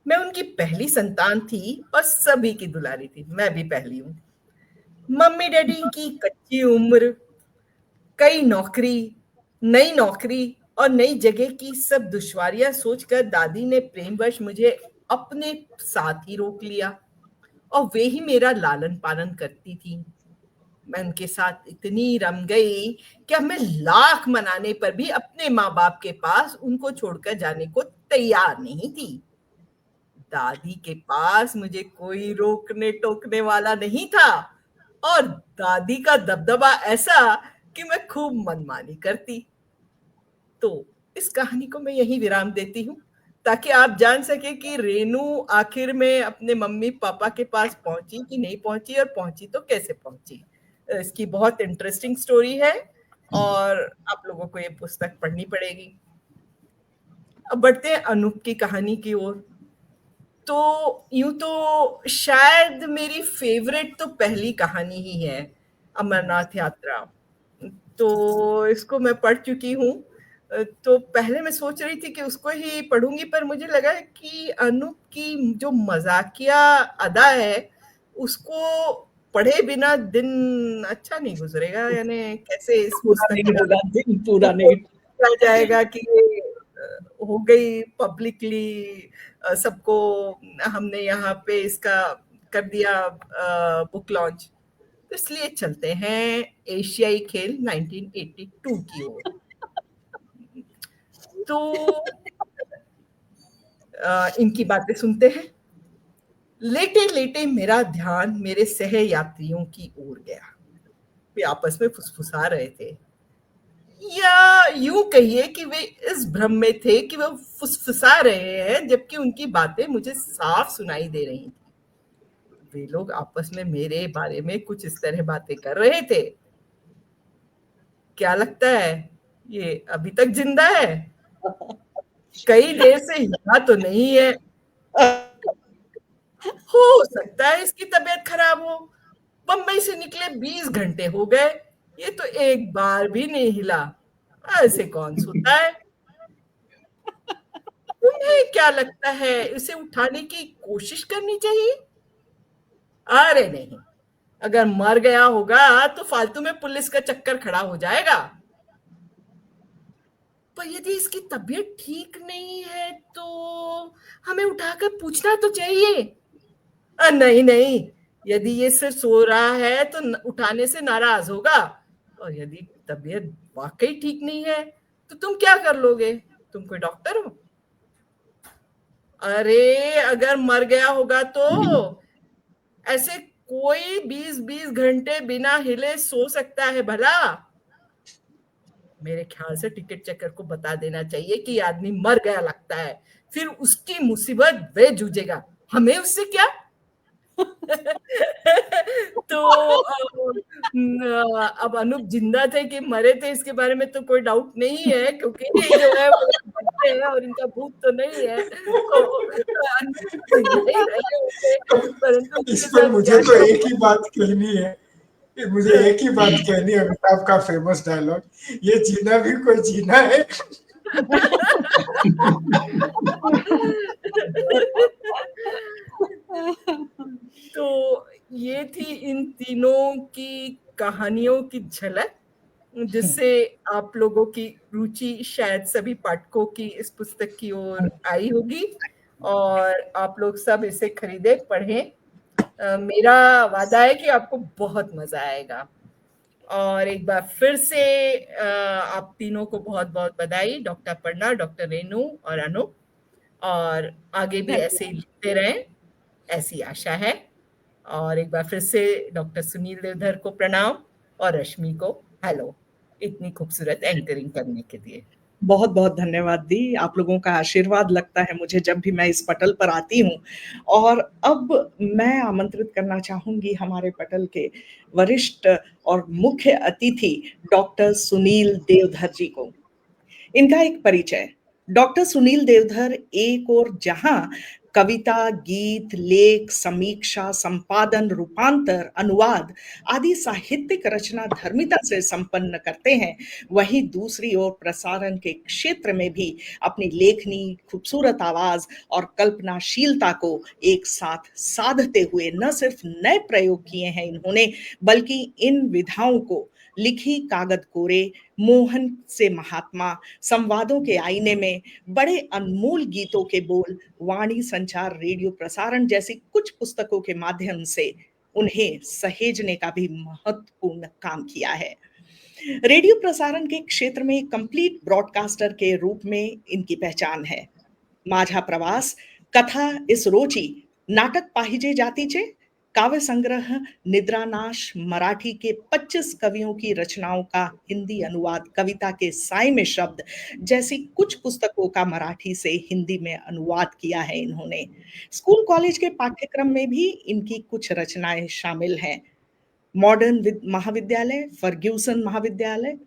S5: मैं उनकी पहली संतान थी और सभी की दुलारी थी। मैं भी पहली हूँ। मम्मी डैडी की कच्ची उम्र, कई नई नौकरी और नई जगह की सब दुश्वारियां सोचकर दादी ने प्रेमवश मुझे अपने साथ ही रोक लिया और वे ही मेरा लालन पालन करती थी। मैं उनके साथ इतनी रम गई कि अब मैं लाख मनाने पर भी अपने माँ बाप के पास उनको छोड़कर जाने को तैयार नहीं थी। दादी के पास मुझे कोई रोकने टोकने वाला नहीं था और दादी का दबदबा ऐसा कि मैं खूब मनमानी करती। तो इस कहानी को मैं यहीं विराम देती हूँ ताकि आप जान सके कि रेनू आखिर में अपने मम्मी पापा के पास पहुंची कि नहीं पहुंची, और पहुंची तो कैसे पहुंची। इसकी बहुत इंटरेस्टिंग स्टोरी है और आप लोगों को ये पुस्तक पढ़नी पड़ेगी। अब बढ़ते हैं अनूप की कहानी की ओर। तो यूं तो शायद मेरी फेवरेट तो पहली कहानी ही है, अमरनाथ यात्रा। तो इसको मैं पढ़ चुकी हूँ। तो पहले मैं सोच रही थी कि उसको ही पढ़ूंगी, पर मुझे लगा कि अनूप की जो मजाकिया अदा है उसको पढ़े बिना दिन अच्छा नहीं गुजरेगा। यानी कैसे इस
S1: पूरा
S5: पुस्तक
S1: नहीं
S5: का
S1: होगा, दिन पूरा नहीं।
S5: कहा जाएगा कि हो गई पब्लिकली, सबको हमने यहाँ पे इसका कर दिया बुक लॉन्च। तो इसलिए चलते हैं एशियाई खेल 1982 की ओर। तो इनकी बातें सुनते हैं। लेटे लेटे मेरा ध्यान मेरे सह यात्रियों की ओर गया। वे आपस में फुसफुसा रहे थे, या यूं कहिए कि वे इस भ्रम में थे कि वे फुसफुसा रहे हैं, जबकि उनकी बातें मुझे साफ सुनाई दे रही थी। वे लोग आपस में मेरे बारे में कुछ इस तरह बातें कर रहे थे। क्या लगता है, ये अभी तक जिंदा है? कई देर से यहाँ तो नहीं है। हो सकता है इसकी तबीयत खराब हो। बम्बई से निकले 20 घंटे हो गए, ये तो एक बार भी नहीं हिला। ऐसे कौन सोता है? तुम्हें क्या लगता है, इसे उठाने की कोशिश करनी चाहिए? अरे नहीं, अगर मर गया होगा तो फालतू में पुलिस का चक्कर खड़ा हो जाएगा। पर यदि इसकी तबीयत ठीक नहीं है तो हमें उठाकर पूछना तो चाहिए। नहीं नहीं, यदि ये सिर्फ सो रहा है तो उठाने से नाराज होगा, और यदि तबीयत वाकई ठीक नहीं है तो तुम क्या कर लोगे? तुम कोई डॉक्टर हो? अरे अगर मर गया होगा तो ऐसे कोई 20-20 घंटे बिना हिले सो सकता है भला? मेरे ख्याल से टिकट चेकर को बता देना चाहिए कि आदमी मर गया लगता है, फिर उसकी मुसीबत वे जूझेगा, हमें उससे क्या। तो अब अनूप जिंदा थे कि मरे थे इसके बारे में तो कोई डाउट नहीं है, क्योंकि ये जो है वो बच्चे हैं और इनका भूत तो नहीं है। तो परंतु
S4: इस पर मुझे तो एक ही बात कहनी है, मुझे एक ही बात कहनी है, अमिताभ का फेमस डायलॉग, ये जीना भी कोई जीना है।
S5: तो ये थी इन तीनों की कहानियों की झलक, जिससे आप लोगों की रुचि शायद सभी पाठकों की इस पुस्तक की ओर आई होगी और आप लोग सब इसे खरीदे पढ़ें। मेरा वादा है कि आपको बहुत मजा आएगा। और एक बार फिर से आप तीनों को बहुत बहुत बधाई, डॉक्टर पर्णा, डॉक्टर रेनू और अनूप, और आगे भी ऐसे ही लिखते रहें, ऐसी आशा है। और एक बार फिर से डॉक्टर सुनील देवधर को प्रणाम और रश्मि को हेलो, इतनी खूबसूरत एंकरिंग करने के लिए।
S1: बहुत बहुत धन्यवाद दी। आप लोगों का आशीर्वाद लगता है मुझे जब भी मैं इस पटल पर आती हूँ। और अब मैं आमंत्रित करना चाहूंगी हमारे पटल के वरिष्ठ और मुख्य अतिथि डॉक्टर सुनील देवधर जी को। इनका एक परिचय। डॉक्टर सुनील देवधर एक और जहां कविता, गीत, लेख, समीक्षा, संपादन, रूपांतर, अनुवाद आदि साहित्यिक रचना धर्मिता से संपन्न करते हैं, वहीं दूसरी ओर प्रसारण के क्षेत्र में भी अपनी लेखनी, खूबसूरत आवाज और कल्पनाशीलता को एक साथ साधते हुए न सिर्फ नए प्रयोग किए हैं इन्होंने, बल्कि इन विधाओं को लिखी कागज कोरे, मोहन से महात्मा, संवादों के आईने में, बड़े अनमोल गीतों के बोल, वाणी संचार, रेडियो प्रसारण जैसी कुछ पुस्तकों के माध्यम से उन्हें सहेजने का भी महत्वपूर्ण काम किया है। रेडियो प्रसारण के क्षेत्र में कंप्लीट ब्रॉडकास्टर के रूप में इनकी पहचान है। माझा प्रवास, कथा इस रोची, नाटक पाहिजे जातीचे, काव्य संग्रह निद्रानाश, मराठी के 25 कवियों की रचनाओं का हिंदी अनुवाद, कविता के साय में शब्द जैसी कुछ पुस्तकों का मराठी से हिंदी में अनुवाद किया है इन्होंने। स्कूल कॉलेज के पाठ्यक्रम में भी इनकी कुछ रचनाएं शामिल हैं। मॉडर्न महाविद्यालय, फर्ग्यूसन महाविद्यालय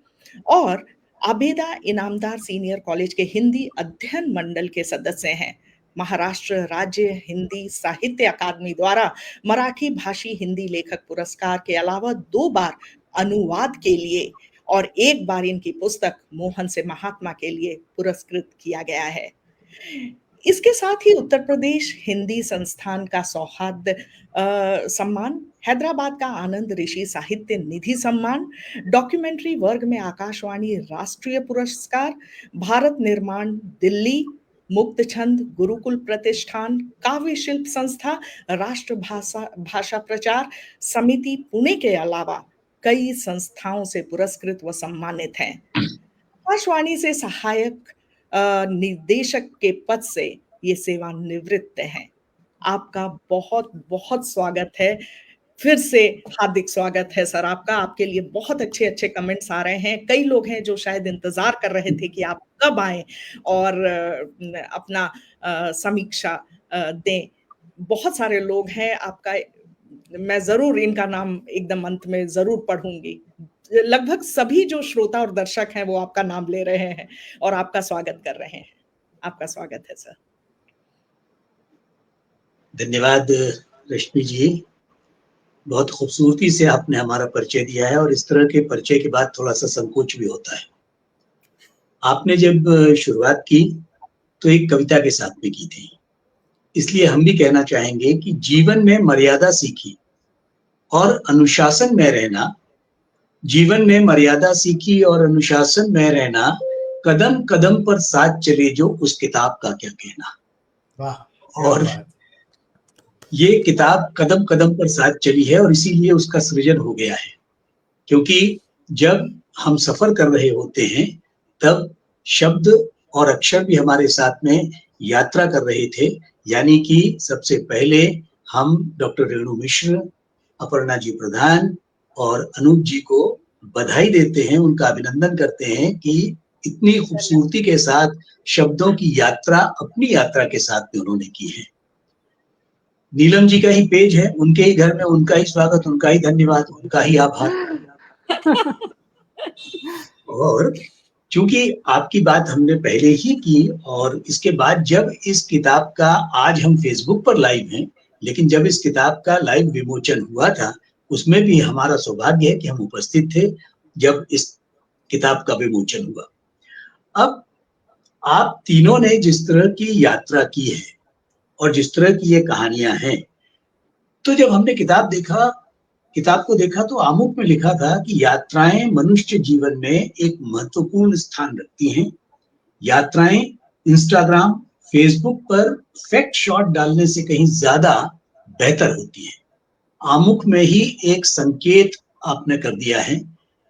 S1: और आबेदा इनामदार सीनियर कॉलेज के हिंदी अध्ययन मंडल के सदस्य हैं। महाराष्ट्र राज्य हिंदी साहित्य अकादमी द्वारा मराठी भाषी हिंदी लेखक पुरस्कार के अलावा 2 बार अनुवाद के लिए और 1 बार इनकी पुस्तक मोहन से महात्मा के लिए पुरस्कृत किया गया है। इसके साथ ही उत्तर प्रदेश हिंदी संस्थान का सौहार्द सम्मान, हैदराबाद का आनंद ऋषि साहित्य निधि सम्मान, डॉक्यूमेंट्री वर्ग में आकाशवाणी राष्ट्रीय पुरस्कार, भारत निर्माण दिल्ली, मुक्त छंद, गुरुकुल प्रतिष्ठान, काव्य शिल्प संस्था, राष्ट्र भाषा प्रचार समिति पुणे के अलावा कई संस्थाओं से पुरस्कृत व सम्मानित हैं। आकाशवाणी से सहायक निर्देशक के पद से ये सेवानिवृत्त हैं। आपका बहुत बहुत स्वागत है, फिर से हार्दिक स्वागत है सर आपका। आपके लिए बहुत अच्छे अच्छे कमेंट्स आ रहे हैं। कई लोग हैं जो शायद इंतजार कर रहे थे कि आप कब आएं और अपना समीक्षा दें। बहुत सारे लोग हैं, आपका मैं जरूर इनका नाम एकदम अंत में जरूर पढ़ूंगी। लगभग सभी जो श्रोता और दर्शक हैं वो आपका नाम ले रहे हैं और आपका स्वागत कर रहे हैं। आपका स्वागत है सर।
S6: धन्यवाद रश्मि जी, बहुत खूबसूरती से आपने हमारा परिचय दिया है और इस तरह के परिचय के बाद थोड़ा सा संकोच भी होता है। आपने जब शुरुआत की तो एक कविता के साथ में की थी, इसलिए हम भी कहना चाहेंगे कि जीवन में मर्यादा सीखी और अनुशासन में रहना, जीवन में मर्यादा सीखी और अनुशासन में रहना, कदम कदम पर साथ चले जो उस किताब का क्या कहना।
S4: वाह,
S6: और ये किताब कदम कदम पर साथ चली है और इसीलिए उसका सृजन हो गया है, क्योंकि जब हम सफर कर रहे होते हैं तब शब्द और अक्षर भी हमारे साथ में यात्रा कर रहे थे। यानी कि सबसे पहले हम डॉक्टर रेणु मिश्र, अपर्णा जी प्रधान और अनूप जी को बधाई देते हैं, उनका अभिनंदन करते हैं कि इतनी खूबसूरती के साथ शब्दों की यात्रा अपनी यात्रा के साथ में उन्होंने की है। नीलम जी का ही पेज है, उनके ही घर में उनका ही स्वागत, उनका ही धन्यवाद, उनका ही आभार। और चूंकि आपकी बात हमने पहले ही की और इसके बाद जब इस किताब का, आज हम फेसबुक पर लाइव हैं, लेकिन जब इस किताब का लाइव विमोचन हुआ था उसमें भी हमारा सौभाग्य है कि हम उपस्थित थे जब इस किताब का विमोचन हुआ। अब आप तीनों ने जिस तरह की यात्रा की है और जिस तरह की ये कहानियां हैं, तो जब हमने किताब को देखा तो आमुख में लिखा था कि यात्राएं मनुष्य जीवन में एक महत्वपूर्ण स्थान रखती हैं। यात्राएं इंस्टाग्राम, फेसबुक पर फैक्ट शॉट डालने से कहीं ज्यादा बेहतर होती हैं। आमुख में ही एक संकेत आपने कर दिया है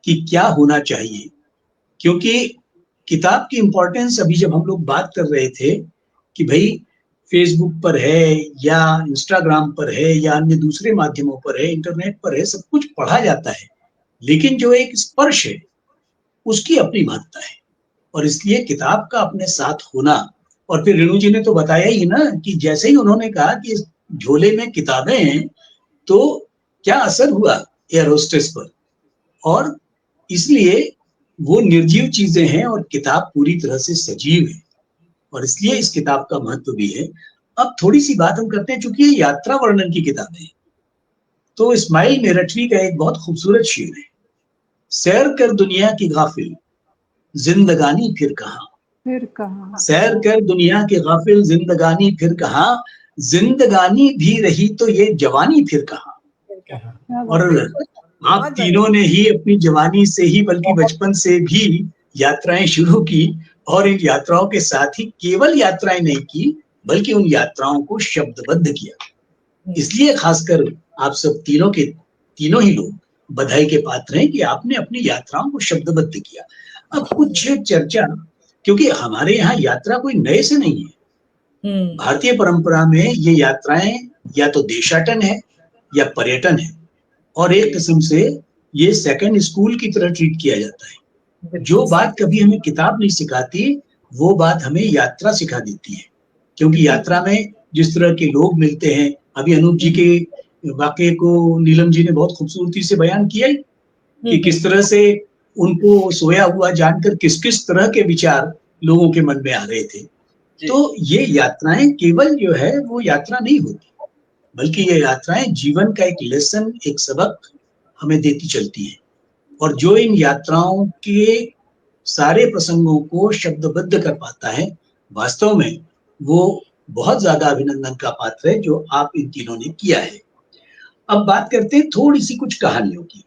S6: कि क्या होना चाहिए, क्योंकि किताब की इंपॉर्टेंस अभी जब हम लोग बात कर रहे थे कि भाई फेसबुक पर है या इंस्टाग्राम पर है या अन्य दूसरे माध्यमों पर है, इंटरनेट पर है, सब कुछ पढ़ा जाता है, लेकिन जो एक स्पर्श है उसकी अपनी महत्ता है और इसलिए किताब का अपने साथ होना। और फिर रेणु जी ने तो बताया ही ना कि जैसे ही उन्होंने कहा कि इस झोले में किताबें हैं तो क्या असर हुआ एयर होस्टेस पर, और इसलिए वो निर्जीव चीजें हैं और किताब पूरी तरह से सजीव है और इसलिए इस किताब का महत्व भी है। अब थोड़ी सी बात हम करते हैं, चूंकि ये यात्रा वर्णन की किताबें हैं, तो इस्माइल मेरठवी का एक बहुत खूबसूरत शेर है, सैर कर दुनिया की गाफिल जिंदगानी फिर कहाँ, सैर कर दुनिया की गाफिल जिंदगानी फिर कहाँ, जिंदगानी भी रही तो ये जवानी फिर कहाँ। और आप तीनों ने ही अपनी जवानी से ही बल्कि बचपन से भी यात्राएं शुरू की, और इन यात्राओं के साथ ही केवल यात्राएं नहीं की बल्कि उन यात्राओं को शब्दबद्ध किया। इसलिए खासकर आप सब तीनों ही लोग बधाई के पात्र हैं कि आपने अपनी यात्राओं को शब्दबद्ध किया। अब कुछ चर्चा, क्योंकि हमारे यहाँ यात्रा कोई नए से नहीं है, भारतीय परंपरा में ये यात्राएं या तो देशाटन है या पर्यटन है, और एक किस्म से ये सेकंड स्कूल की तरह ट्रीट किया जाता है। जो बात कभी हमें किताब नहीं सिखाती वो बात हमें यात्रा सिखा देती है, क्योंकि यात्रा में जिस तरह के लोग मिलते हैं, अभी अनूप जी के वाकये को नीलम जी ने बहुत खूबसूरती से बयान किया है कि किस तरह से उनको सोया हुआ जानकर किस किस तरह के विचार लोगों के मन में आ रहे थे। तो ये यात्राएं केवल जो है वो यात्रा नहीं होती, बल्कि ये यात्राएं जीवन का एक लेसन, एक सबक हमें देती चलती है। और जो इन यात्राओं के सारे प्रसंगों को शब्दबद्ध कर पाता है, वास्तव में वो बहुत ज्यादा अभिनंदन का पात्र है जो आप इन तीनों ने किया है। अब बात करते हैं थोड़ी सी कुछ कहानियों की।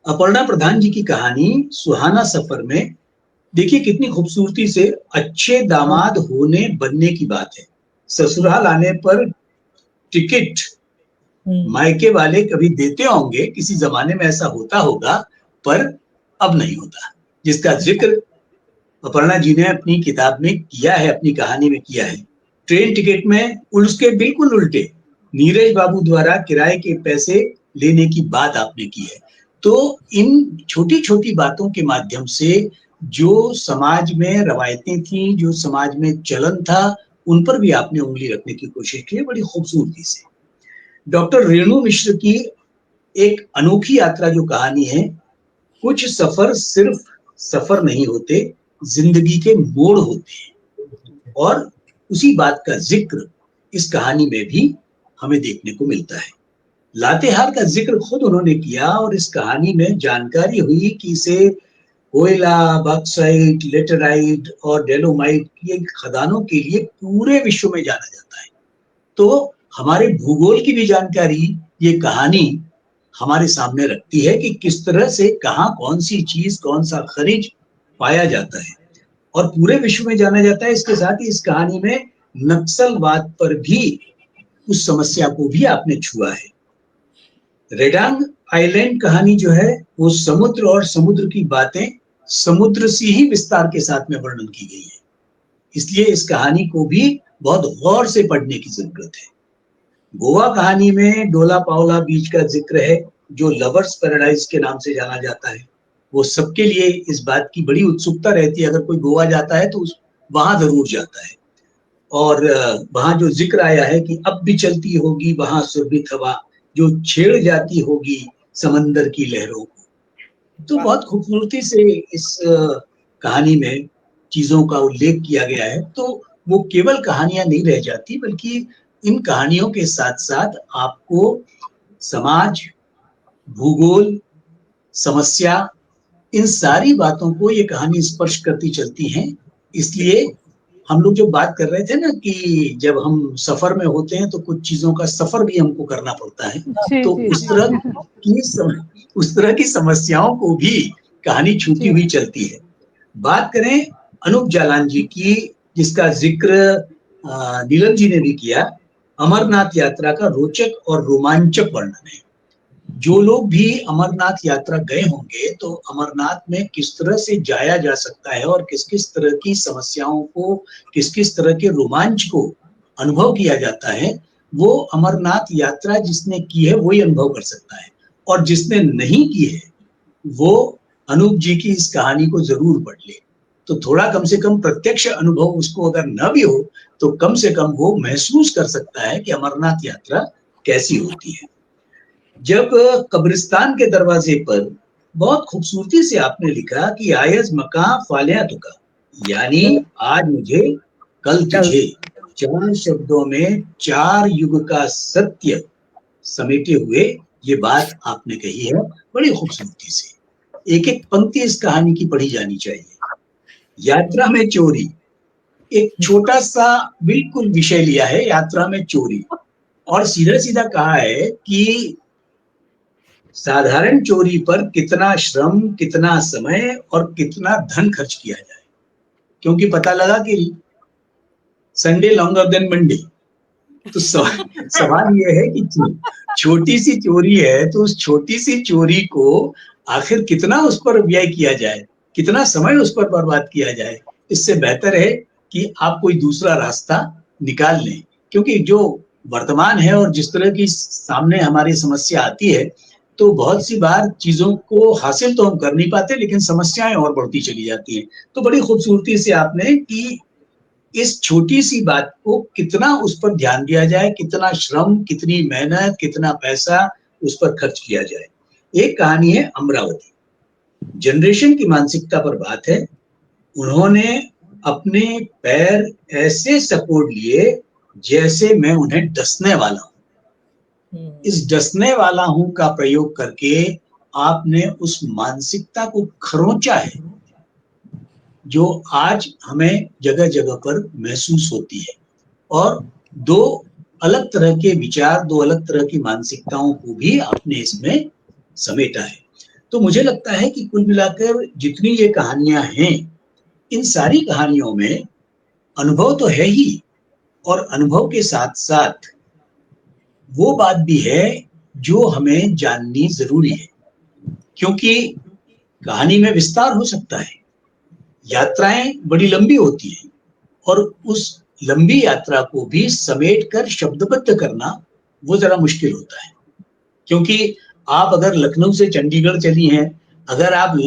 S6: अपर्णा प्रधान जी की कहानी सुहाना सफर में देखिए कितनी खूबसूरती से अच्छे दामाद होने बनने की बात है। ससुराल आने पर टिकट मायके वाले कभी देते होंगे, किसी जमाने में ऐसा होता होगा, पर अब नहीं होता, जिसका जिक्र अपर्णा जी ने अपनी किताब में किया है, अपनी कहानी में किया है। ट्रेन टिकट में उसके बिल्कुल उल्टे नीरज बाबू द्वारा किराए के पैसे लेने की बात आपने की है। तो इन छोटी छोटी बातों के माध्यम से जो समाज में रवायतें थी, जो समाज में चलन था, उन पर भी आपने उंगली रखने की कोशिश की है बड़ी खूबसूरती से। डॉक्टर रेणु मिश्र की एक अनोखी यात्रा जो कहानी है, कुछ सफर सिर्फ सफर नहीं होते, जिंदगी के मोड़ होते हैं, और उसी बात का जिक्र इस कहानी में भी हमें देखने को मिलता है। लातेहार का जिक्र खुद उन्होंने किया, और इस कहानी में जानकारी हुई कि इसे कोयला, बॉक्साइट, लेटराइट और डेलोमाइट की खदानों के लिए पूरे विश्व में जाना जाता है। तो हमारे भूगोल की भी जानकारी ये कहानी हमारे सामने रखती है कि किस तरह से कहाँ कौन सी चीज, कौन सा खनिज पाया जाता है, और पूरे विश्व में जाना जाता है। इसके साथ ही इस कहानी में नक्सलवाद पर भी, उस समस्या को भी आपने छुआ है। रेडांग आइलैंड कहानी जो है वो समुद्र और समुद्र की बातें समुद्र से ही विस्तार के साथ में वर्णन की गई है, इसलिए इस कहानी को भी बहुत गौर से पढ़ने की जरूरत है। गोवा कहानी में डोला पाओला बीच का जिक्र है, जो लवर्स पैराडाइज के नाम से जाना जाता है। वो सबके लिए इस बात की बड़ी उत्सुकता रहती है, अगर कोई गोवा जाता है तो वहां जरूर जाता है। और वहां जो जिक्र आया है कि अब भी चलती होगी वहां सुरभित हवा, जो छेड़ जाती होगी समंदर की लहरों को। तो बहुत खूबसूरती से इस कहानी में चीजों का उल्लेख किया गया है। तो वो केवल कहानियां नहीं रह जाती, बल्कि इन कहानियों के साथ साथ आपको समाज, भूगोल, समस्या, इन सारी बातों को ये कहानी स्पर्श करती चलती हैं। इसलिए हम लोग जो बात कर रहे थे ना कि जब हम सफर में होते हैं तो कुछ चीजों का सफर भी हमको करना पड़ता है, तो उस तरह की समस्याओं को भी कहानी छूती हुई चलती है। बात करें अनूप जालान जी की, जिसका जिक्र नीलम जी ने भी किया, अमरनाथ यात्रा का रोचक और रोमांचक वर्णन है। जो लोग भी अमरनाथ यात्रा गए होंगे तो अमरनाथ में किस तरह से जाया जा सकता है और किस किस तरह की समस्याओं को, किस किस तरह के रोमांच को अनुभव किया जाता है, वो अमरनाथ यात्रा जिसने की है वही अनुभव कर सकता है। और जिसने नहीं की है वो अनूप जी की इस कहानी को जरूर पढ़ ले, तो थोड़ा कम से कम प्रत्यक्ष अनुभव उसको अगर न भी हो तो कम से कम वो महसूस कर सकता है कि अमरनाथ यात्रा कैसी होती है। जब कब्रिस्तान के दरवाजे पर बहुत खूबसूरती से आपने लिखा कि आयज मकां फालिया तुका, यानी आज मुझे कल तुझे, 4 शब्दों में 4 युग का सत्य समेटे हुए ये बात आपने कही है बड़ी खूबसूरती से। एक एक पंक्ति इस कहानी की पढ़ी जानी चाहिए। यात्रा में चोरी, एक छोटा सा बिल्कुल विषय लिया है, यात्रा में चोरी, और सीधा सीधा कहा है कि साधारण चोरी पर कितना श्रम, कितना समय और कितना धन खर्च किया जाए, क्योंकि पता लगा कि संडे लॉन्गर देन मंडे। तो सवाल ये है कि छोटी सी चोरी है तो उस छोटी सी चोरी को आखिर कितना उस पर व्यय किया जाए, कितना समय उस पर बर्बाद किया जाए। इससे बेहतर है कि आप कोई दूसरा रास्ता निकाल लें, क्योंकि जो वर्तमान है और जिस तरह की सामने हमारी समस्या आती है, तो बहुत सी बार चीजों को हासिल तो हम कर नहीं पाते, लेकिन समस्याएं और बढ़ती चली जाती हैं। तो बड़ी खूबसूरती से आपने कि इस छोटी सी बात को कितना उस पर ध्यान दिया जाए, कितना श्रम, कितनी मेहनत, कितना पैसा उस पर खर्च किया जाए। एक कहानी है अमरावती, जनरेशन की मानसिकता पर बात है। उन्होंने अपने पैर ऐसे सपोर्ट लिए जैसे मैं उन्हें डसने वाला हूं। इस डसने वाला हूं का प्रयोग करके आपने उस मानसिकता को खरोंचा है जो आज हमें जगह जगह पर महसूस होती है, और 2 अलग तरह के विचार, 2 अलग तरह की मानसिकताओं को भी आपने इसमें समेटा है। तो मुझे लगता है कि कुल मिलाकर जितनी ये कहानियां हैं, इन सारी कहानियों में अनुभव तो है ही, और अनुभव के साथ साथ वो बात भी है जो हमें जाननी जरूरी है, क्योंकि कहानी में विस्तार हो सकता है, यात्राएं बड़ी लंबी होती हैं, और उस लंबी यात्रा को भी समेट कर शब्दबद्ध करना वो जरा मुश्किल होता है। क्योंकि आप अगर लखनऊ से चंडीगढ़ चली हैं, अगर आप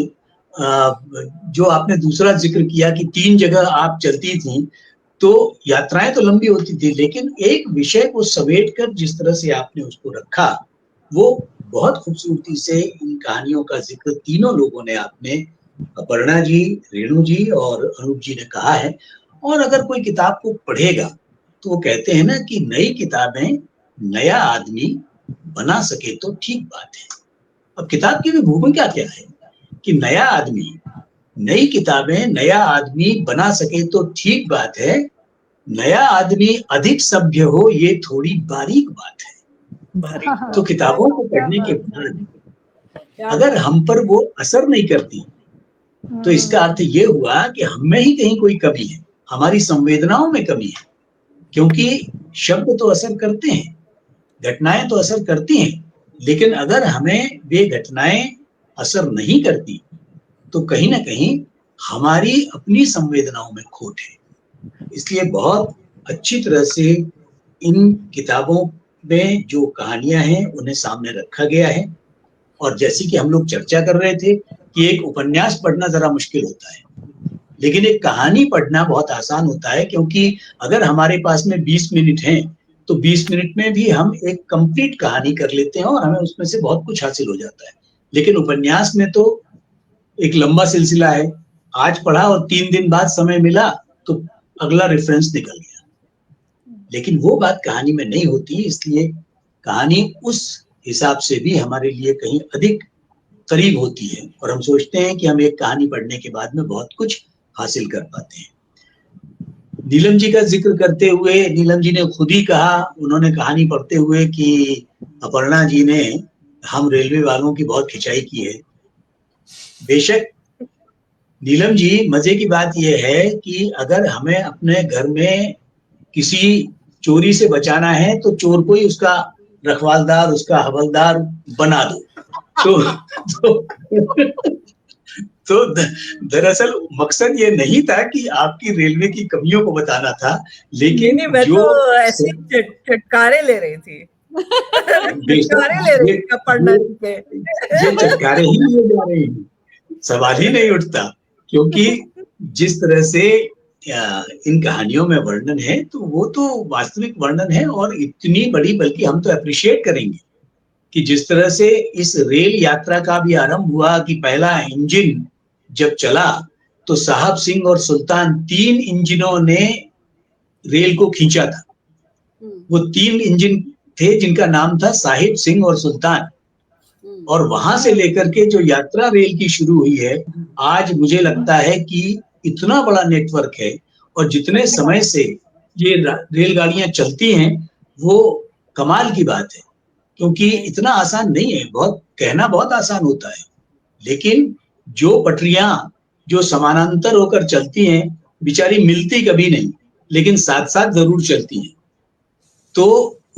S6: जो आपने दूसरा जिक्र किया कि 3 जगह आप चलती थी, तो यात्राएं तो लंबी होती थी, लेकिन एक विषय को समेट कर जिस तरह से आपने उसको रखा, वो बहुत खूबसूरती से इन कहानियों का जिक्र तीनों लोगों ने, आपने, अपर्णा जी, रेणु जी और अनूप जी ने कहा है। और अगर कोई किताब को पढ़ेगा तो वो कहते हैं ना कि नई किताबें नया आदमी बना सके तो ठीक बात है। अब किताब की भी भूमिका क्या है कि नया आदमी, नई किताबें नया आदमी बना सके तो ठीक बात है, नया आदमी अधिक सभ्य हो ये थोड़ी बारीक बात है। तो किताबों को पढ़ने के बाद अगर हम पर वो असर नहीं करती, तो इसका अर्थ ये हुआ कि हम में ही कहीं कोई कमी है, हमारी संवेदनाओं में कमी है। क्योंकि शब्द तो असर करते हैं, घटनाएं तो असर करती हैं, लेकिन अगर हमें वे घटनाएं असर नहीं करती, तो कहीं ना कहीं हमारी अपनी संवेदनाओं में खोट है। इसलिए बहुत अच्छी तरह से इन किताबों में जो कहानियां हैं उन्हें सामने रखा गया है। और जैसे कि हम लोग चर्चा कर रहे थे कि एक उपन्यास पढ़ना जरा मुश्किल होता है, लेकिन एक कहानी पढ़ना बहुत आसान होता है, क्योंकि अगर हमारे पास में 20 मिनट हैं तो 20 मिनट में भी हम एक कंप्लीट कहानी कर लेते हैं और हमें उसमें से बहुत कुछ हासिल हो जाता है। लेकिन उपन्यास में तो एक लंबा सिलसिला है, आज पढ़ा और 3 दिन बाद समय मिला तो अगला रेफरेंस निकल गया, लेकिन वो बात कहानी में नहीं होती। इसलिए कहानी उस हिसाब से भी हमारे लिए कहीं अधिक करीब होती है, और हम सोचते हैं कि हम एक कहानी पढ़ने के बाद में बहुत कुछ हासिल कर पाते हैं। नीलम जी का जिक्र करते हुए, नीलम जी ने खुद ही कहा, उन्होंने कहानी पढ़ते हुए, कि अपर्णा जी ने हम रेलवे वालों की बहुत खिंचाई की है। बेशक नीलम जी, मजे की बात यह है कि अगर हमें अपने घर में किसी चोरी से बचाना है तो चोर को ही उसका रखवालदार, उसका हवलदार बना दो। तो दरअसल मकसद ये नहीं था कि आपकी रेलवे की कमियों को बताना था, लेकिन
S5: मैं जो तो ऐसे चटकारे ले रही थी चटकारे ले रही थी अपर्णा जी पे।
S6: ये चटकारे ही लिए जा रहे हैं, सवाल ही नहीं उठता, क्योंकि जिस तरह से इन कहानियों में वर्णन है तो वो तो वास्तविक वर्णन है, और इतनी बड़ी, बल्कि हम तो अप्रिशिएट करेंगे कि जिस तरह से इस रेल यात्रा का भी आरंभ हुआ कि पहला इंजन जब चला तो साहब सिंह और सुल्तान 3 इंजनों ने रेल को खींचा था। वो 3 इंजन थे जिनका नाम था साहिब सिंह और सुल्तान, और वहां से लेकर के जो यात्रा रेल की शुरू हुई है, आज मुझे लगता है कि इतना बड़ा नेटवर्क है, और जितने समय से ये रेलगाड़ियां चलती हैं वो कमाल की बात है, क्योंकि इतना आसान नहीं है। बहुत कहना बहुत आसान होता है, लेकिन जो पटरियां जो समानांतर होकर चलती हैं, बेचारी मिलती कभी नहीं, लेकिन साथ साथ जरूर चलती हैं। तो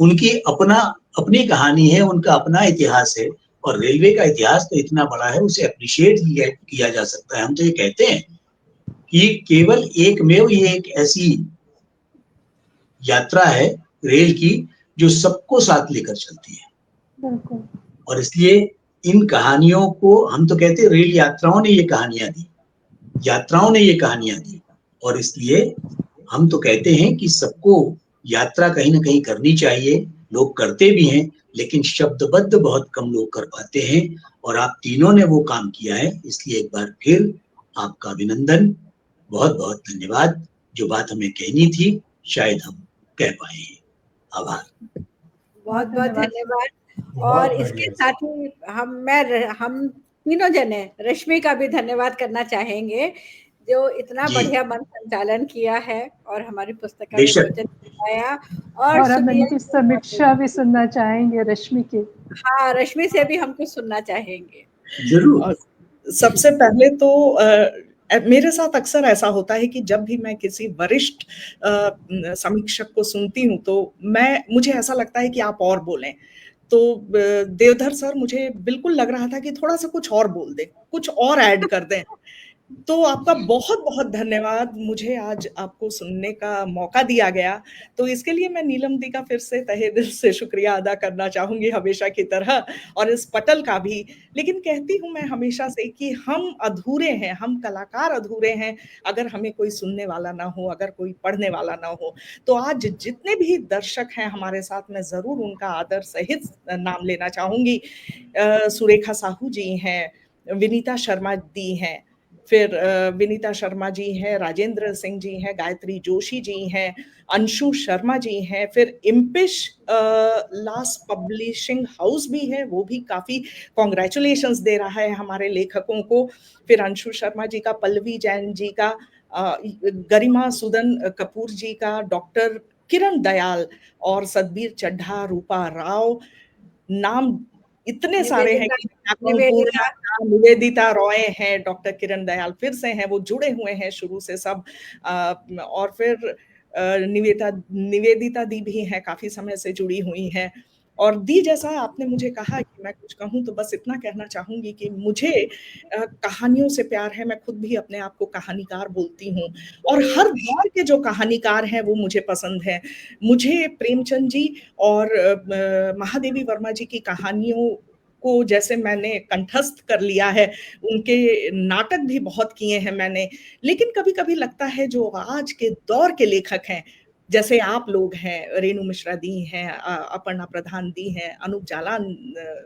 S6: उनकी अपनी कहानी है, उनका अपना इतिहास है, और रेलवे का इतिहास तो इतना बड़ा है, उसे अप्रिशिएट किया जा सकता है। हम तो ये कहते हैं कि केवल एकमेव ये एक ऐसी यात्रा है रेल की जो सबको साथ लेकर चलती है। और इसलिए इन कहानियों को हम तो कहते हैं रेल यात्राओं ने ये कहानियां दी, यात्राओं ने ये कहानियां दी, और इसलिए हम तो कहते हैं कि सबको यात्रा कहीं ना कहीं करनी चाहिए। लोग करते भी हैं, लेकिन शब्दबद्ध बहुत कम लोग कर पाते हैं, और आप तीनों ने वो काम किया है। इसलिए एक बार फिर आपका अभिनंदन, बहुत बहुत धन्यवाद। जो बात हमें कहनी थी शायद हम कह पाए हैं। आभार।
S3: बहुत बहुत धन्यवाद। और इसके साथ ही हम तीनों जने रश्मि का भी धन्यवाद करना चाहेंगे, जो इतना बढ़िया मन संचालन किया है और हमारी पुस्तक का विमोचन कराया।
S2: और हम इनकी समीक्षा भी सुनना चाहेंगे रश्मि की।
S3: हाँ, रश्मि से भी हम कुछ सुनना चाहेंगे।
S6: जरूर।
S1: सबसे पहले तो मेरे साथ अक्सर ऐसा होता है कि जब भी मैं किसी वरिष्ठ समीक्षक को सुनती हूँ तो मुझे ऐसा लगता है कि आप और बोलें। तो देवधर सर, मुझे बिल्कुल लग रहा था कि थोड़ा सा कुछ और बोल दें, कुछ और ऐड कर दें। तो आपका बहुत बहुत धन्यवाद, मुझे आज आपको सुनने का मौका दिया गया। तो इसके लिए मैं नीलम दी का फिर से तहे दिल से शुक्रिया अदा करना चाहूंगी, हमेशा की तरह, और इस पटल का भी। लेकिन कहती हूँ मैं हमेशा से कि हम अधूरे हैं, हम कलाकार अधूरे हैं अगर हमें कोई सुनने वाला ना हो, अगर कोई पढ़ने वाला ना हो। तो आज जितने भी दर्शक हैं हमारे साथ, मैं जरूर उनका आदर सहित नाम लेना चाहूंगी। सुरेखा साहू जी हैं, विनीता शर्मा दी हैं, फिर विनीता शर्मा जी हैं, राजेंद्र सिंह जी हैं, गायत्री जोशी जी हैं, अंशु शर्मा जी हैं, फिर इम्पिश लास्ट पब्लिशिंग हाउस भी है, वो भी काफी कॉन्ग्रेचुलेशंस दे रहा है हमारे लेखकों को। फिर अंशु शर्मा जी का, पल्लवी जैन जी का, गरिमा सुदन कपूर जी का, डॉक्टर किरण दयाल और सतबीर चड्ढा, रूपा राव, नाम इतने सारे हैं कि निवेदिता रॉय हैं, डॉक्टर किरण दयाल फिर से हैं, वो जुड़े हुए हैं शुरू से सब। और फिर निवेदिता दी भी हैं, काफी समय से जुड़ी हुई हैं। और दी, जैसा आपने मुझे कहा कि मैं कुछ कहूँ, तो बस इतना कहना चाहूंगी कि मुझे कहानियों से प्यार है। मैं खुद भी अपने आप को कहानीकार बोलती हूँ, और हर दौर के जो कहानीकार हैं वो मुझे पसंद है। मुझे प्रेमचंद जी और महादेवी वर्मा जी की कहानियों को जैसे मैंने कंठस्थ कर लिया है, उनके नाटक भी बहुत किए हैं मैंने। लेकिन कभी कभी लगता है जो आज के दौर के लेखक हैं, जैसे आप लोग हैं, रेणु मिश्रा दी हैं, अपर्णा प्रधान दी हैं, अनूप जालान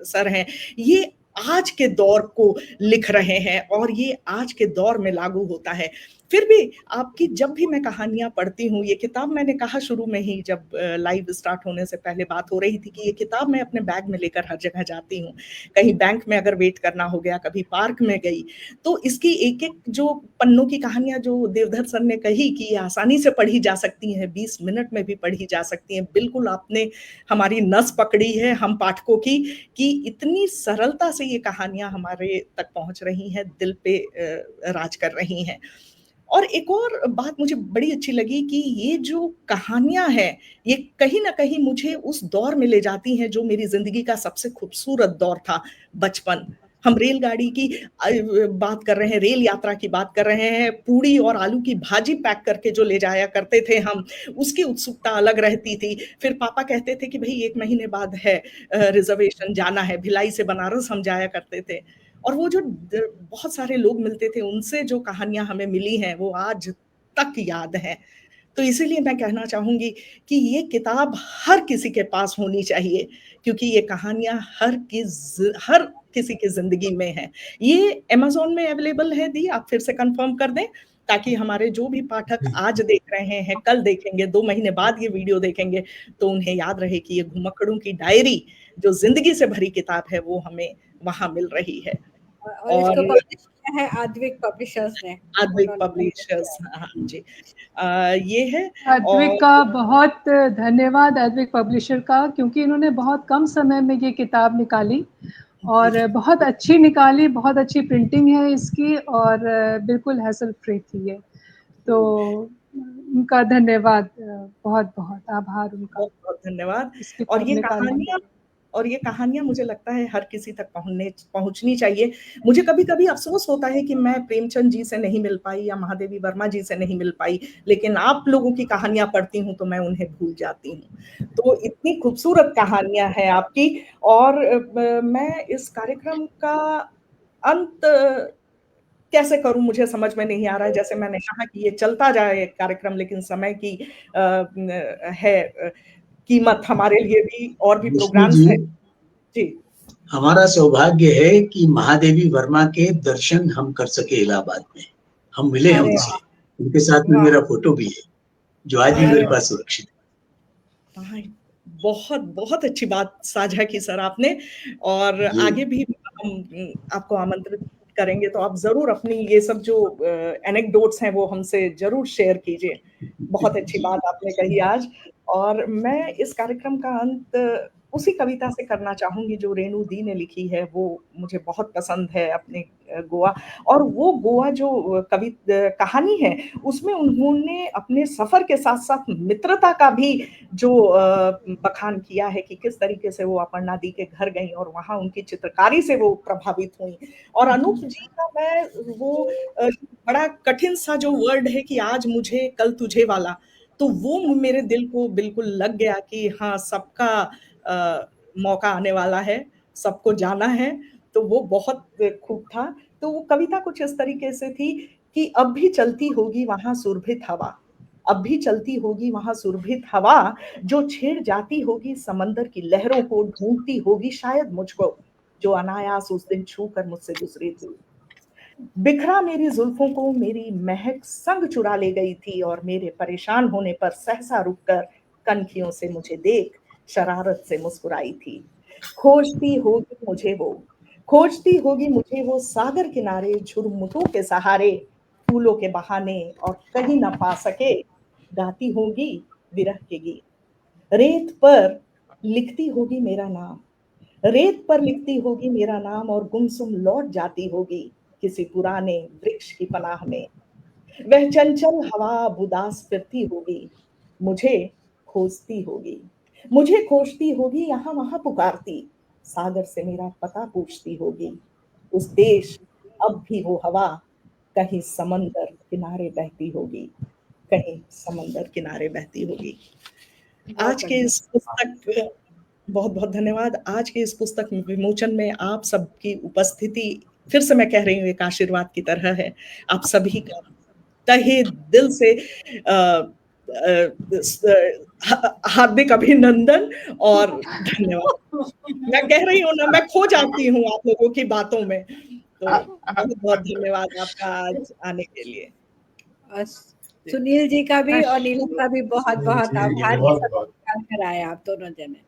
S1: सर हैं, ये आज के दौर को लिख रहे हैं और ये आज के दौर में लागू होता है। फिर भी आपकी जब भी मैं कहानियां पढ़ती हूँ, ये किताब मैंने कहा शुरू में ही जब लाइव स्टार्ट होने से पहले बात हो रही थी कि ये किताब मैं अपने बैग में लेकर हर जगह जाती हूँ। कहीं बैंक में अगर वेट करना हो गया, कभी पार्क में गई, तो इसकी एक एक जो पन्नों की कहानियां जो देवधर सर ने कही कि ये आसानी से पढ़ी जा सकती हैं, 20 मिनट में भी पढ़ी जा सकती हैं, बिल्कुल आपने हमारी नस पकड़ी है हम पाठकों की, कि इतनी सरलता से ये कहानियां हमारे तक पहुंच रही हैं, दिल पे राज कर रही हैं। और एक और बात मुझे बड़ी अच्छी लगी कि ये जो कहानियां हैं, ये कहीं ना कहीं मुझे उस दौर में ले जाती हैं जो मेरी जिंदगी का सबसे खूबसूरत दौर था, बचपन। हम रेलगाड़ी की बात कर रहे हैं, रेल यात्रा की बात कर रहे हैं, पूड़ी और आलू की भाजी पैक करके जो ले जाया करते थे हम, उसकी उत्सुकता अलग रहती थी। फिर पापा कहते थे कि भाई 1 महीने बाद है रिजर्वेशन, जाना है, भिलाई से बनारस हम जाया करते थे। और वो जो बहुत सारे लोग मिलते थे, उनसे जो कहानियां हमें मिली हैं वो आज तक याद हैं। तो इसीलिए मैं कहना चाहूंगी कि ये किताब हर किसी के पास होनी चाहिए, क्योंकि ये कहानियां हर किसी की जिंदगी में है। ये अमेज़न में अवेलेबल है दी, आप फिर से कंफर्म कर दें, ताकि हमारे जो भी पाठक आज देख रहे हैं, कल देखेंगे, 2 महीने बाद ये वीडियो देखेंगे, तो उन्हें याद रहे कि ये घुमक्कड़ों की डायरी जो ज़िंदगी से भरी किताब है, वो हमें वहाँ मिल रही है।
S3: और इसको पब्लिश किया है आद्विक पब्लिशर्स ने।
S1: आद्विक पब्लिशर्स, हाँ जी। ये है।
S2: आद्विक का बहुत धन्यवाद, आद्विक पब्लिशर का, क्योंकि इन्होंने बहुत कम समय में ये किताब निकाली और बहुत अच्छी निकाली, बहुत अच्छी प्रिंटिंग है इसकी और बिल्कुल हैसल फ्री थी ये। तो उनका धन्यवाद, बहुत बहुत आभार उनका।
S1: बहुत बहुत धन्यवाद। और ये कहानियाँ मुझे लगता है हर किसी तक पहुँचनी चाहिए। मुझे कभी-कभी अफ़सोस होता है कि मैं प्रेमचंद जी से नहीं मिल पाई या महादेवी वर्मा जी से नहीं मिल पाई, लेकिन आप लोगों की कहानियाँ पढ़ती हूँ तो मैं उन्हें भूल जाती हूँ। तो इतनी खूबसूरत कहानियाँ हैं आपकी और मैं इस कार्यक्रम का अंत कैसे करूँ मुझे समझ में नहीं आ रहा है। जैसे मैंने कहा कि ये चलता जाए कार्यक्रम, लेकिन समय की कीमत हमारे लिए भी और भी प्रोग्राम्स हैं। जी।
S6: हमारा सौभाग्य है कि महादेवी वर्मा के दर्शन हम कर सके इलाहाबाद में। हम मिले हैं उनसे, उनके साथ में मेरा फोटो भी है, जो आज भी मेरे पास सुरक्षित है।
S1: बहुत बहुत अच्छी बात साझा की सर आपने, और आगे भी हम आपको आमंत्रित करेंगे तो आप जरूर अपनी ये सब जो एनेक्डोट्स हैं वो हमसे जरूर शेयर कीजिए। बहुत अच्छी बात आपने कही आज। और मैं इस कार्यक्रम का अंत उसी कविता से करना चाहूंगी जो रेणु दी ने लिखी है। वो मुझे बहुत पसंद है, अपने गोवा। और वो गोवा जो कहानी है उसमें उन्होंने अपने सफर के साथ साथ मित्रता का भी जो बखान किया है कि किस तरीके से वो अपर्णा दी के घर गई और वहां उनकी चित्रकारी से वो प्रभावित हुई। और अनूप जी का मैं वो बड़ा कठिन सा जो वर्ड है कि आज मुझे कल तुझे वाला, तो वो मेरे दिल को बिल्कुल लग गया कि हाँ, सबका मौका आने वाला है, सबको जाना है। तो वो बहुत खूब था। तो वो कविता कुछ इस तरीके से थी कि अब भी चलती होगी वहां सुरभित हवा, अब भी चलती होगी वहां सुरभित हवा, जो छेड़ जाती होगी समंदर की लहरों को, ढूंढती होगी शायद मुझको, जो अनायास उस दिन छू कर मुझसे गुजरी थी। बिखरा मेरी जुल्फों को मेरी महक संग चुरा ले गई थी, और मेरे परेशान होने पर सहसा रुककर कनखियों से मुझे देख शरारत से मुस्कुराई थी। खोजती होगी मुझे वो, खोजती होगी मुझे वो सागर किनारे, झुरमुटों के सहारे, फूलों के बहाने, और कहीं न पा सके गाती होगी विरह के गीत। रेत पर लिखती होगी मेरा नाम, रेत पर लिखती होगी मेरा नाम, और गुमसुम लौट जाती होगी किसी पुराने वृक्ष की पनाह में। वह चंचल हवा उदास फिरती होगी, मुझे खोजती होगी, मुझे खोजती होगी, यहाँ वहां पुकारती, सागर से मेरा पता पूछती होगी। उस देश अब भी वो हवा कहीं समंदर किनारे बहती होगी, कहीं समंदर किनारे बहती होगी। आज के इस पुस्तक, बहुत बहुत धन्यवाद। आज के इस पुस्तक विमोचन में आप सबकी उपस्थिति, फिर से मैं कह रही हूँ, एक आशीर्वाद की तरह है। आप सभी का तहे दिल से हार्दिक अभिनंदन और धन्यवाद। मैं कह रही हूँ ना, मैं खो जाती हूँ आप लोगों की बातों में। तो बहुत बहुत धन्यवाद आपका आज आने के लिए।
S3: सुनील जी का भी और नीलम का भी बहुत बहुत आभार कराए आप दोनों जने।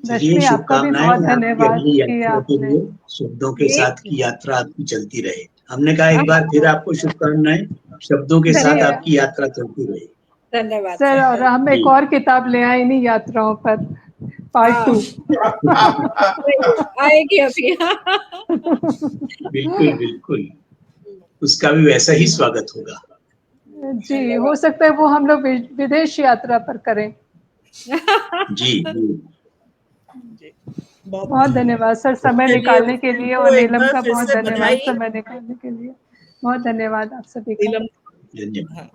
S2: रश्मि, आपका भी बहुत धन्यवाद
S6: कि आपने शब्दों के साथ की यात्रा आपकी चलती रहे। हमने कहा एक बार फिर आपको शुभकामनाएं, शब्दों के साथ आपकी यात्रा चलती रहे।
S3: धन्यवाद
S2: सर। और हम एक और किताब ले आए इन्हीं यात्राओं पर, पार्ट 2
S3: आएगी अभी।
S6: बिल्कुल बिल्कुल, उसका भी वैसा ही स्वागत होगा
S2: जी। हो सकता है वो हम लोग विदेश यात्रा पर करें।
S6: जी
S2: बहुत धन्यवाद सर समय निकालने के लिए, और नीलम का बहुत धन्यवाद समय निकालने के लिए। बहुत धन्यवाद आप सभी का।
S6: धन्यवाद।